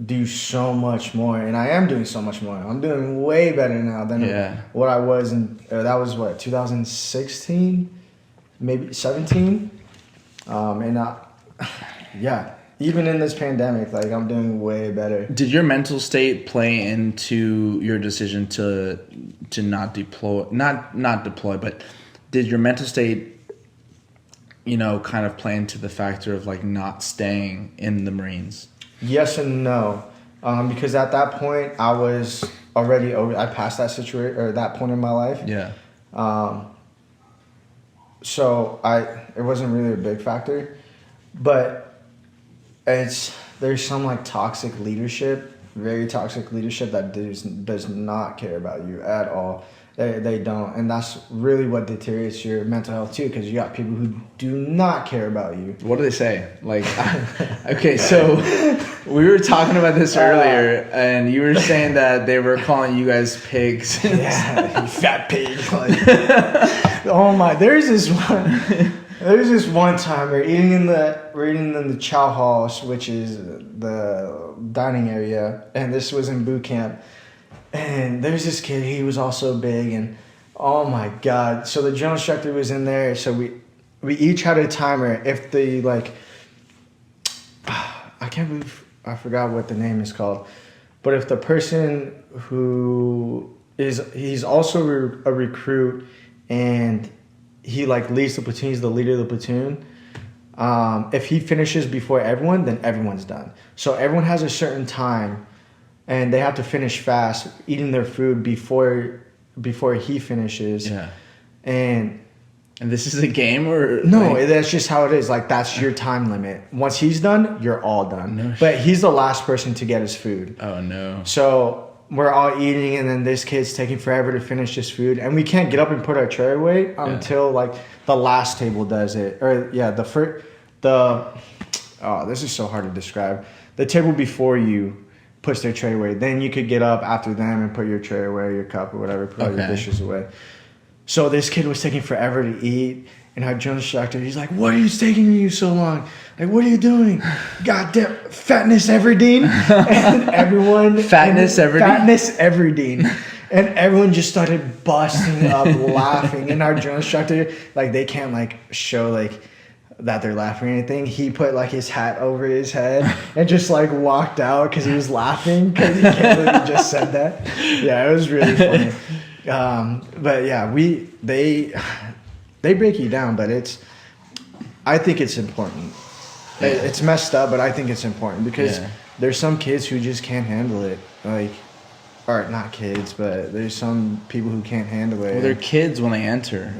[SPEAKER 7] do so much more, and I am doing so much more. I'm doing way better now than what I was in. That was what, 2016, maybe 17, and yeah. Even in this pandemic, like, I'm doing way better.
[SPEAKER 6] Did your mental state play into your decision to not deploy? Not deploy, but did your mental state, kind of play into the factor of like not staying in the Marines?
[SPEAKER 7] Yes and no, because at that point I was already over. I passed that situation or that point in my life.
[SPEAKER 6] Yeah.
[SPEAKER 7] So it wasn't really a big factor, but there's some like toxic leadership, very toxic leadership that does not care about you at all. They don't, and that's really what deteriorates your mental health too, because you got people who do not care about you.
[SPEAKER 6] What do they say? Like, okay, so we were talking about this earlier, and you were saying that they were calling you guys pigs.
[SPEAKER 7] Yeah, you fat pig. Like, oh my! There's this one time we're eating in the chow hall, which is the dining area, and this was in boot camp. And there's this kid, he was also big, and oh my God. So the drill instructor was in there, so we each had a timer. If the, like, I can't believe I forgot what the name is called, but if the person who he's also a recruit, and he like leads the platoon, he's the leader of the platoon. If he finishes before everyone, then everyone's done. So everyone has a certain time, and they have to finish fast, eating their food before he finishes.
[SPEAKER 6] Yeah.
[SPEAKER 7] And
[SPEAKER 6] this is a game, or
[SPEAKER 7] no? That's just how it is. Like, that's your time limit. Once he's done, you're all done.
[SPEAKER 6] No.
[SPEAKER 7] But he's the last person to get his food.
[SPEAKER 6] Oh no.
[SPEAKER 7] So we're all eating, and then this kid's taking forever to finish his food, and we can't get up and put our tray away until like the last table does it. Or yeah, this is so hard to describe. The table before you puts their tray away. Then you could get up after them and put your tray away, your cup or whatever, put all your dishes away. So this kid was taking forever to eat, and our drill instructor, he's like, "What is taking you so long? Like, what are you doing? Goddamn, fatness Everdeen." And everyone...
[SPEAKER 6] Fatness
[SPEAKER 7] Everdeen. And everyone just started busting up laughing. And our drill instructor, like, they can't, like, show, like, that they're laughing or anything. He put like his hat over his head and just like walked out because he was laughing because he can't believe he just said that. Yeah, it was really funny. But yeah, they break you down, but I think it's important. Yeah. It's messed up, but I think it's important because there's some kids who just can't handle it. Like, or not kids, but there's some people who can't handle it.
[SPEAKER 6] Well, they're kids when they enter.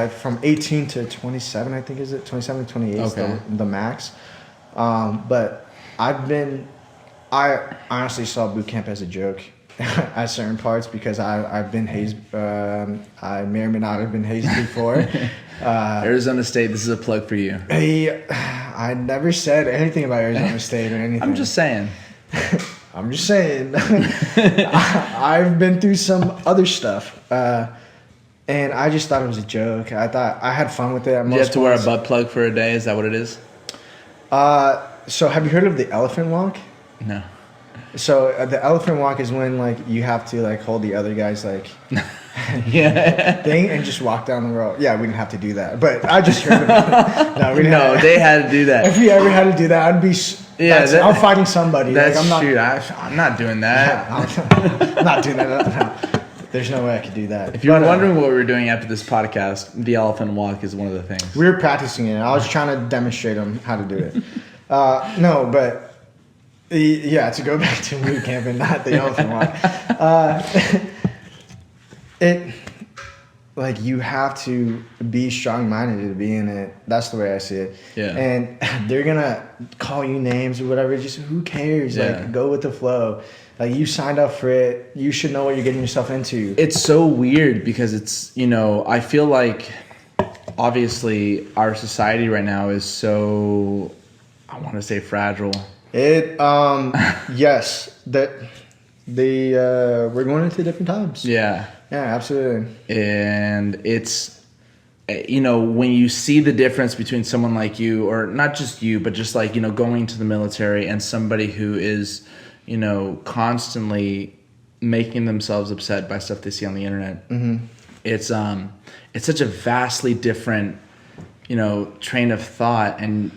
[SPEAKER 7] From 18 to 27, I think, is it? 27 to 28 is the max. But I honestly saw boot camp as a joke at certain parts because I've been hazed. I may or may not have been hazed before.
[SPEAKER 6] Arizona State, this is a plug for you.
[SPEAKER 7] I never said anything about Arizona State or anything.
[SPEAKER 6] I'm just saying.
[SPEAKER 7] I've been through some other stuff, and I just thought it was a joke. I thought I had fun with it.
[SPEAKER 6] Do you have to wear a butt plug for a day? Is that what it is?
[SPEAKER 7] So have you heard of the elephant walk?
[SPEAKER 6] No.
[SPEAKER 7] So the elephant walk is when like you have to like hold the other guy's like thing and just walk down the road. Yeah, we didn't have to do that, but I just heard about it. No, we didn't.
[SPEAKER 6] They had to do that.
[SPEAKER 7] If we ever had to do that, I'd be. I'm fighting somebody.
[SPEAKER 6] That's
[SPEAKER 7] like, I'm not,
[SPEAKER 6] true. I'm not doing that.
[SPEAKER 7] I'm not doing that. No. There's no way I could do that.
[SPEAKER 6] If you're wondering what we were doing after this podcast, the elephant walk is one of the things.
[SPEAKER 7] We were practicing it. I was trying to demonstrate them how to do it. No, but to go back to boot camp and not the elephant walk. like you have to be strong-minded to be in it. That's the way I see it.
[SPEAKER 6] Yeah.
[SPEAKER 7] And they're gonna call you names or whatever. Just who cares?
[SPEAKER 6] Yeah.
[SPEAKER 7] Like go with the flow. Like you signed up for it. You should know what you're getting yourself into.
[SPEAKER 6] It's so weird because it's, you know, I feel like obviously our society right now is so, I want to say fragile.
[SPEAKER 7] It yes, that we're going into different times.
[SPEAKER 6] Yeah.
[SPEAKER 7] Yeah, absolutely.
[SPEAKER 6] And it's, you know, when you see the difference between someone like you, or not just you, but just like, you know, going to the military and somebody who is, you know, constantly making themselves upset by stuff they see on the internet.
[SPEAKER 7] Mm-hmm.
[SPEAKER 6] It's such a vastly different, you know, train of thought, and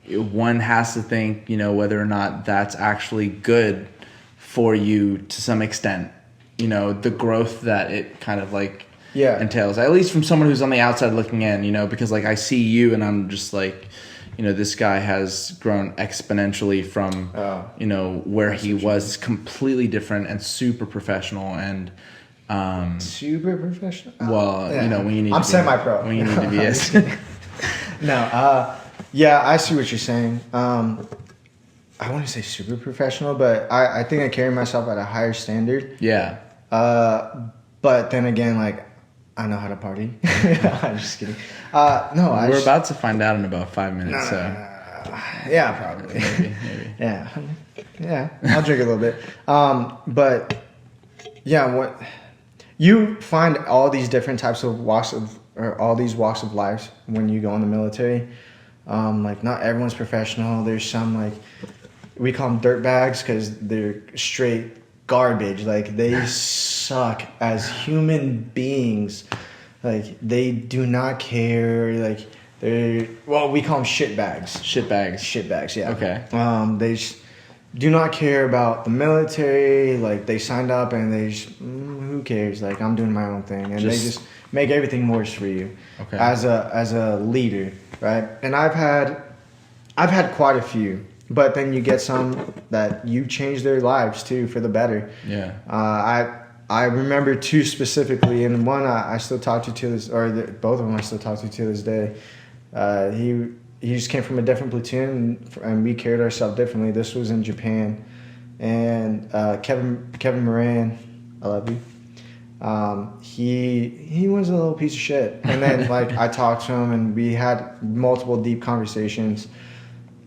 [SPEAKER 6] one has to think, you know, whether or not that's actually good for you to some extent. You know, the growth that it kind of like entails, at least from someone who's on the outside looking in, you know, because like I see you and I'm just like, you know, this guy has grown exponentially from, you know, where he was completely different and super professional and,
[SPEAKER 7] super professional.
[SPEAKER 6] Well, you know, when you need
[SPEAKER 7] I'm
[SPEAKER 6] to be,
[SPEAKER 7] semi-pro.
[SPEAKER 6] when you need to be, yes.
[SPEAKER 7] No, yeah, I see what you're saying. I wouldn't say super professional, but I think I carry myself at a higher standard.
[SPEAKER 6] Yeah.
[SPEAKER 7] But then again, like, I know how to party. I'm just kidding. No,
[SPEAKER 6] We're about to find out in about 5 minutes.
[SPEAKER 7] Yeah, probably.
[SPEAKER 6] Maybe.
[SPEAKER 7] Yeah, I'll drink a little bit. But yeah, what you find all these different types of walks of life when you go in the military. Like not everyone's professional. There's some like we call them dirt bags because they're straight garbage. Like they suck as human beings. Like they do not care. Like we call them shit bags.
[SPEAKER 6] Shit bags.
[SPEAKER 7] Shit bags. Yeah.
[SPEAKER 6] Okay.
[SPEAKER 7] They do not care about the military. Like they signed up and they just who cares? Like I'm doing my own thing, and they just make everything worse for you.
[SPEAKER 6] Okay.
[SPEAKER 7] As a leader, right? And I've had quite a few, but then you get some that you change their lives too for the better.
[SPEAKER 6] Yeah.
[SPEAKER 7] I remember two specifically, and one I still talk to this, both of them I still talk to this day. He just came from a different platoon, and we carried ourselves differently. This was in Japan, and Kevin Moran, I love you. He was a little piece of shit, and then like I talked to him, and we had multiple deep conversations,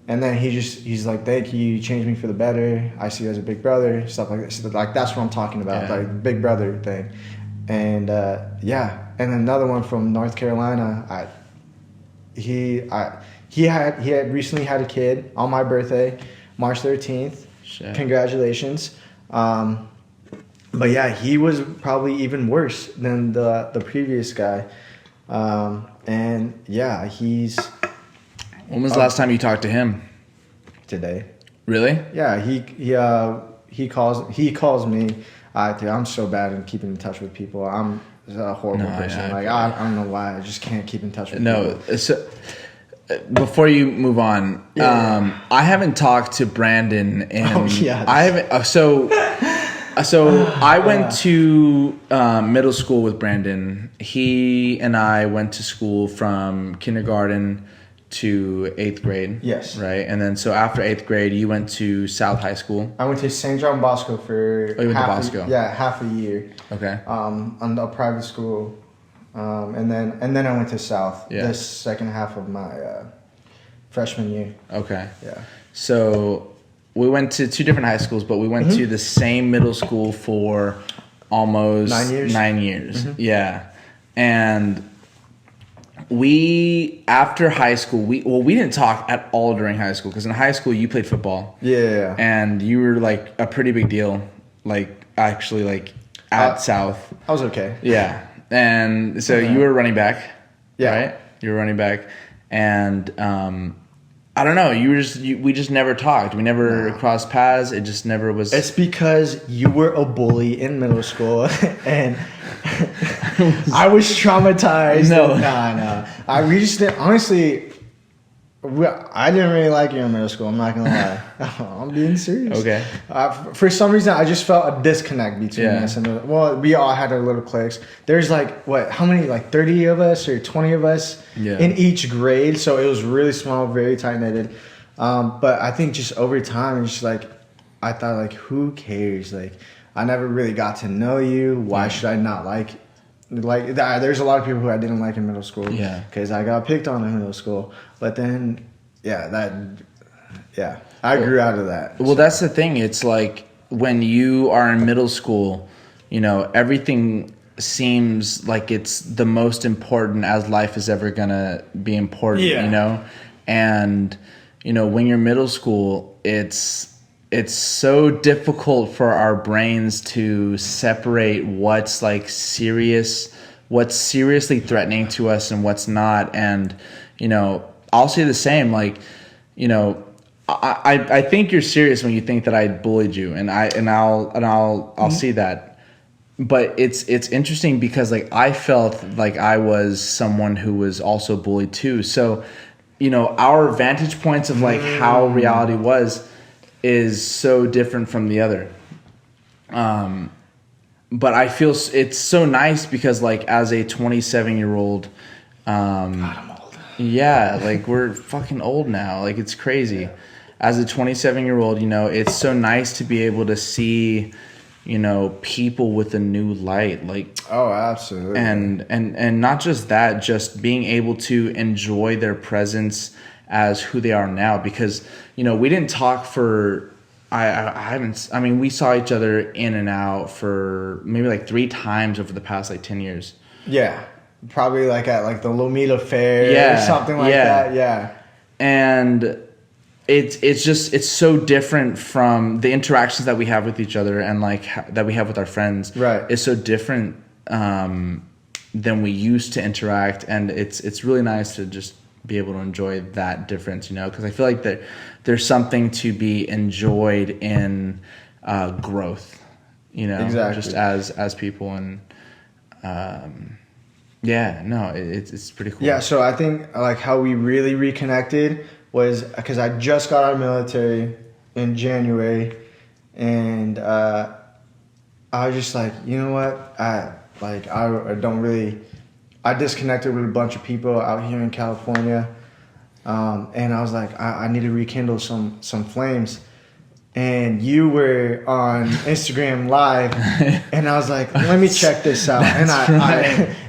[SPEAKER 7] and then he's like, "Thank you, you changed me for the better. I see you as a big brother," stuff like this. Like that's what I'm talking about, like the big brother thing, and and another one from North Carolina. He had recently had a kid on my birthday, March 13th.
[SPEAKER 6] Shit.
[SPEAKER 7] Congratulations. But yeah, he was probably even worse than the previous guy. And yeah, he's...
[SPEAKER 6] When was the last time you talked to him?
[SPEAKER 7] Today.
[SPEAKER 6] Really?
[SPEAKER 7] Yeah, he calls me. Dude, I'm so bad at keeping in touch with people. I'm a horrible person. I don't know why. I just can't keep in touch with people.
[SPEAKER 6] No, so before you move on, I haven't talked to Brandon in...
[SPEAKER 7] Oh, yeah.
[SPEAKER 6] I haven't... So I went to middle school with Brandon. He and I went to school from kindergarten to 8th grade.
[SPEAKER 7] Yes.
[SPEAKER 6] Right? And then so after 8th grade, you went to South High School.
[SPEAKER 7] I went to St. John Bosco for half a year.
[SPEAKER 6] Okay.
[SPEAKER 7] On a private school. And then I went to South the second half of my freshman year.
[SPEAKER 6] Okay.
[SPEAKER 7] Yeah.
[SPEAKER 6] So we went to two different high schools, but we went to the same middle school for almost 9 years. Mm-hmm. Yeah. And after high school, we didn't talk at all during high school, because in high school you played football.
[SPEAKER 7] Yeah.
[SPEAKER 6] And you were like a pretty big deal, like actually like at South.
[SPEAKER 7] I was okay.
[SPEAKER 6] Yeah. And so you were running back.
[SPEAKER 7] Yeah.
[SPEAKER 6] Right? You were running back. And I don't know. We just never talked. We never crossed paths. It just never was.
[SPEAKER 7] It's because you were a bully in middle school, and I was traumatized.
[SPEAKER 6] No.
[SPEAKER 7] We just didn't, honestly. Well, I didn't really like you in middle school. I'm not gonna lie. I'm being serious.
[SPEAKER 6] Okay.
[SPEAKER 7] For some reason, I just felt a disconnect between
[SPEAKER 6] Yeah.
[SPEAKER 7] us. And we all had our little cliques. There's like how many? Like 30 of us or 20 of us in each grade. So it was really small, very tight knitted. But I think just over time, it's just like I thought, like, who cares? Like, I never really got to know you. Why should I not like? There's a lot of people who I didn't like in middle school.
[SPEAKER 6] Yeah.
[SPEAKER 7] Because I got picked on in middle school. But then, I grew out of that.
[SPEAKER 6] Well, that's the thing. It's like when you are in middle school, you know, everything seems like it's the most important as life is ever gonna be important, you know? And, you know, when you're middle school, it's so difficult for our brains to separate what's like what's seriously threatening to us and what's not. And, you know, I'll say the same, like, you know, I think you're serious when you think that I bullied you, and I'll see that. But it's interesting because like I felt like I was someone who was also bullied too. So, you know, our vantage points of like how reality is so different from the other. But I feel it's so nice because like as a 27-year-old,
[SPEAKER 7] God, I'm old.
[SPEAKER 6] Yeah, like we're fucking old now. Like it's crazy. As a 27-year-old, you know, it's so nice to be able to see, you know, people with a new light. Like,
[SPEAKER 7] oh, absolutely.
[SPEAKER 6] And not just that, just being able to enjoy their presence as who they are now. Because, you know, we didn't talk for I mean, we saw each other in and out for maybe like 3 times over the past like 10 years.
[SPEAKER 7] Yeah. Probably like at like the Lomita Fair or something like that. Yeah.
[SPEAKER 6] And it's so different from the interactions that we have with each other and like that we have with our friends.
[SPEAKER 7] Right.
[SPEAKER 6] It's so different than we used to interact, and it's really nice to just be able to enjoy that difference, you know, because I feel like there's something to be enjoyed in growth, you know,
[SPEAKER 7] exactly.
[SPEAKER 6] just as people. And it's pretty cool.
[SPEAKER 7] Yeah, so I think like how we really reconnected was because I just got out of military in January, and I was just like, you know what, I disconnected with a bunch of people out here in California, and I was like, I need to rekindle some flames. And you were on Instagram Live, and I was like, let me check this out. And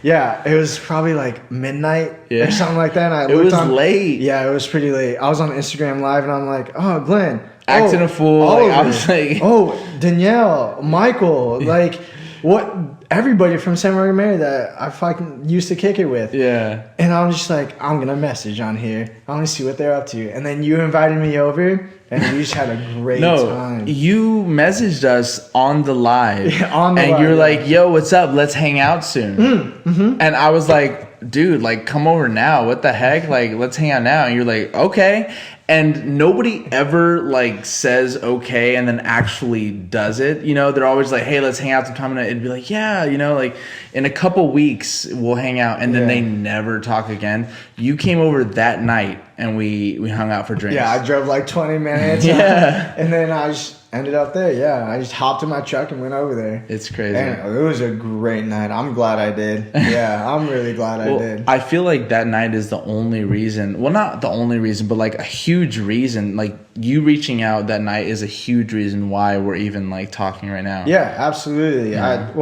[SPEAKER 7] it was probably like midnight or something like that. And
[SPEAKER 6] it was late.
[SPEAKER 7] Yeah, it was pretty late. I was on Instagram Live, and I'm like, oh, Glenn.
[SPEAKER 6] Acting a fool. Like, I was like,
[SPEAKER 7] oh, Danielle, Michael, like, what? Everybody from San Mario Mary that I fucking used to kick it with.
[SPEAKER 6] Yeah.
[SPEAKER 7] And I was just like, I'm going to message on here. I want to see what they're up to. And then you invited me over, and we just had a great time.
[SPEAKER 6] You messaged us on the live.
[SPEAKER 7] Yeah,
[SPEAKER 6] and you're like, yo, what's up? Let's hang out soon. Mm-hmm. And I was like, dude, like, come over now. What the heck? Like, let's hang out now. And you're like, okay. And nobody ever like says okay and then actually does it. You know, they're always like, hey, let's hang out sometime. And it'd be like, yeah, you know, like in a couple weeks we'll hang out, and then they never talk again. You came over that night and we hung out for drinks.
[SPEAKER 7] Yeah, I drove like 20 minutes. And then I just ended up there. Yeah, I just hopped in my truck and went over there.
[SPEAKER 6] It's crazy.
[SPEAKER 7] And it was a great night. I'm glad I did. Yeah, I'm really glad I did.
[SPEAKER 6] I feel like that night is the only reason. Well, not the only reason, but like a huge reason. Like you reaching out that night is a huge reason why we're even like talking right now.
[SPEAKER 7] Yeah, absolutely.
[SPEAKER 6] Yeah.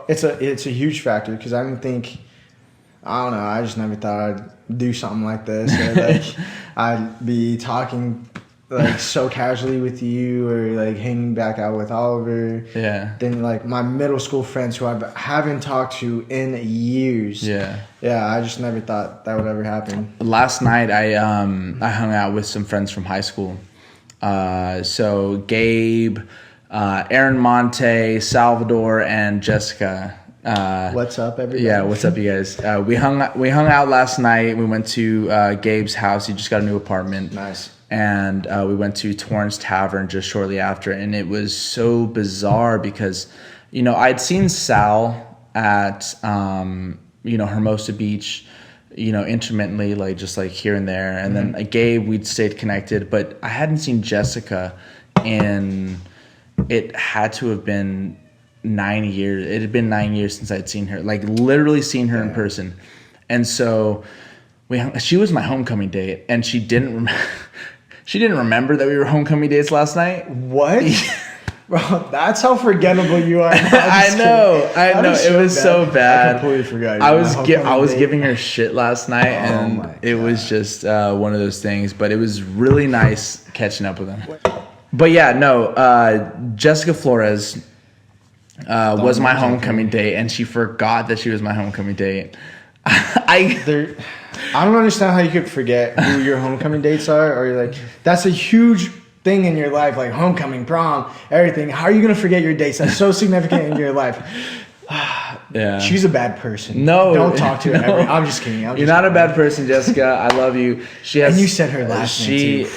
[SPEAKER 7] It's a huge factor because I don't know. I just never thought I'd do something like this. Or like I'd be talking like so casually with you, or like hanging back out with Oliver.
[SPEAKER 6] Yeah.
[SPEAKER 7] Then like my middle school friends who I haven't talked to in years.
[SPEAKER 6] Yeah.
[SPEAKER 7] Yeah, I just never thought that would ever happen.
[SPEAKER 6] Last night I hung out with some friends from high school. So Gabe, Aaron Monte, Salvador, and Jessica.
[SPEAKER 7] What's up, everybody?
[SPEAKER 6] Yeah, what's up, you guys? We hung out last night. We went to Gabe's house. He just got a new apartment.
[SPEAKER 7] Nice.
[SPEAKER 6] And we went to Torrance Tavern just shortly after, and it was so bizarre because, you know, I'd seen Sal at Hermosa Beach, intermittently, like just like here and there. And then Gabe, we'd stayed connected, but I hadn't seen Jessica in, it had to have been 9 years. It had been 9 years since I'd seen her, like literally seen her in person. And so she was my homecoming date, and she didn't remember that we were homecoming dates last night.
[SPEAKER 7] What? Bro, that's how forgettable you are.
[SPEAKER 6] I know. It was so bad.
[SPEAKER 7] I completely forgot.
[SPEAKER 6] I was giving her shit last night, and it was just one of those things. But it was really nice catching up with him. But yeah, no. Jessica Flores was my homecoming date, and she forgot that she was my homecoming date.
[SPEAKER 7] I don't understand how you could forget who your homecoming dates are, or you're like, that's a huge thing in your life, like homecoming, prom, everything. How are you gonna forget your dates? That's so significant in your life.
[SPEAKER 6] Yeah,
[SPEAKER 7] she's a bad person.
[SPEAKER 6] No,
[SPEAKER 7] don't talk to her. No. I'm just kidding.
[SPEAKER 6] You're not a bad person, Jessica. I love you. She has.
[SPEAKER 7] And you said her last name too.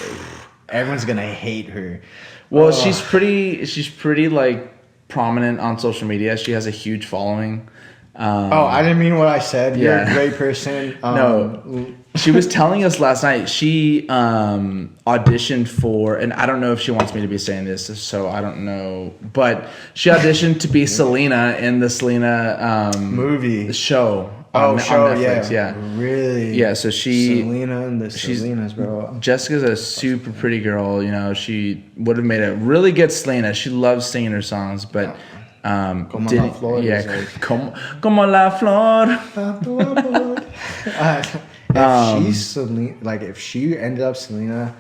[SPEAKER 7] Everyone's gonna hate her.
[SPEAKER 6] Well, she's pretty like prominent on social media. She has a huge following.
[SPEAKER 7] I didn't mean what I said. You're a great person.
[SPEAKER 6] No, she was telling us last night she auditioned for, and I don't know if she wants me to be saying this, so I don't know, but she auditioned to be Selena in the Selena
[SPEAKER 7] movie
[SPEAKER 6] show.
[SPEAKER 7] On
[SPEAKER 6] Netflix, yeah.
[SPEAKER 7] Really?
[SPEAKER 6] Yeah, so
[SPEAKER 7] Selena and the Selenas, bro.
[SPEAKER 6] Jessica's a super pretty girl, she would have made a really good Selena. She loves singing her songs, but
[SPEAKER 7] Como la flor.
[SPEAKER 6] Yeah, como la flor.
[SPEAKER 7] If she's Selena, like if she ended up Selena,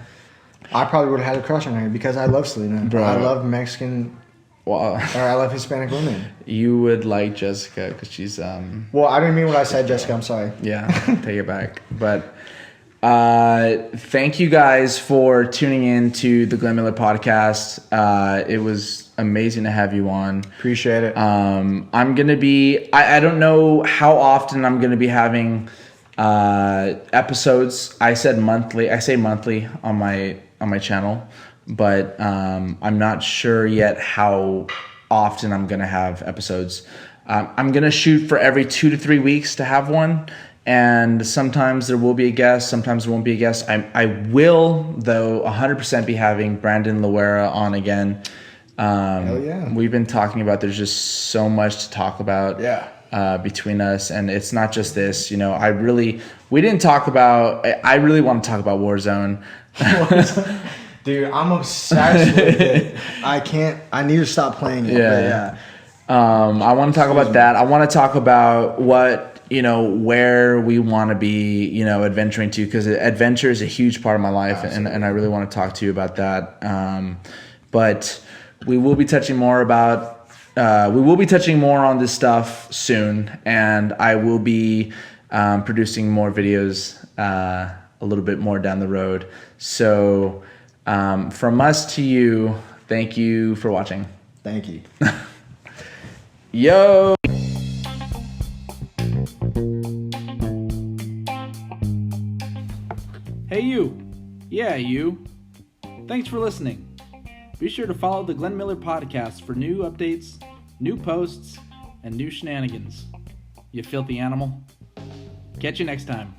[SPEAKER 7] I probably would have had a crush on her because I love Selena. Bro, I love Mexican. Or I love Hispanic women.
[SPEAKER 6] You would like Jessica because she's
[SPEAKER 7] Well, I didn't mean what I said, Jessica. I'm sorry.
[SPEAKER 6] Yeah, take it back. But thank you guys for tuning in to the Glenn Miller podcast. It was amazing to have you on.
[SPEAKER 7] Appreciate it.
[SPEAKER 6] I'm gonna be. I don't know how often I'm gonna be having episodes. I say monthly on my channel. But I'm not sure yet how often I'm going to have episodes. I'm going to shoot for every 2 to 3 weeks to have one. And sometimes there will be a guest, sometimes there won't be a guest. I will, though, 100% be having Brandon Loera on again.
[SPEAKER 7] Hell yeah.
[SPEAKER 6] We've been talking about, there's just so much to talk about between us. And it's not just this, we didn't talk about, I really want to talk about Warzone.
[SPEAKER 7] Dude, I'm obsessed with it. I need to stop playing it.
[SPEAKER 6] Yeah. I want to talk about that. I want to talk about what, where we want to be, adventuring to, because adventure is a huge part of my life. And I really want to talk to you about that. But we will be touching more on this stuff soon. And I will be producing more videos a little bit more down the road. So from us to you, thank you for watching.
[SPEAKER 7] Thank you.
[SPEAKER 6] Yo!
[SPEAKER 4] Hey you! Yeah, you! Thanks for listening. Be sure to follow the Glenn Miller podcast for new updates, new posts, and new shenanigans. You filthy animal. Catch you next time.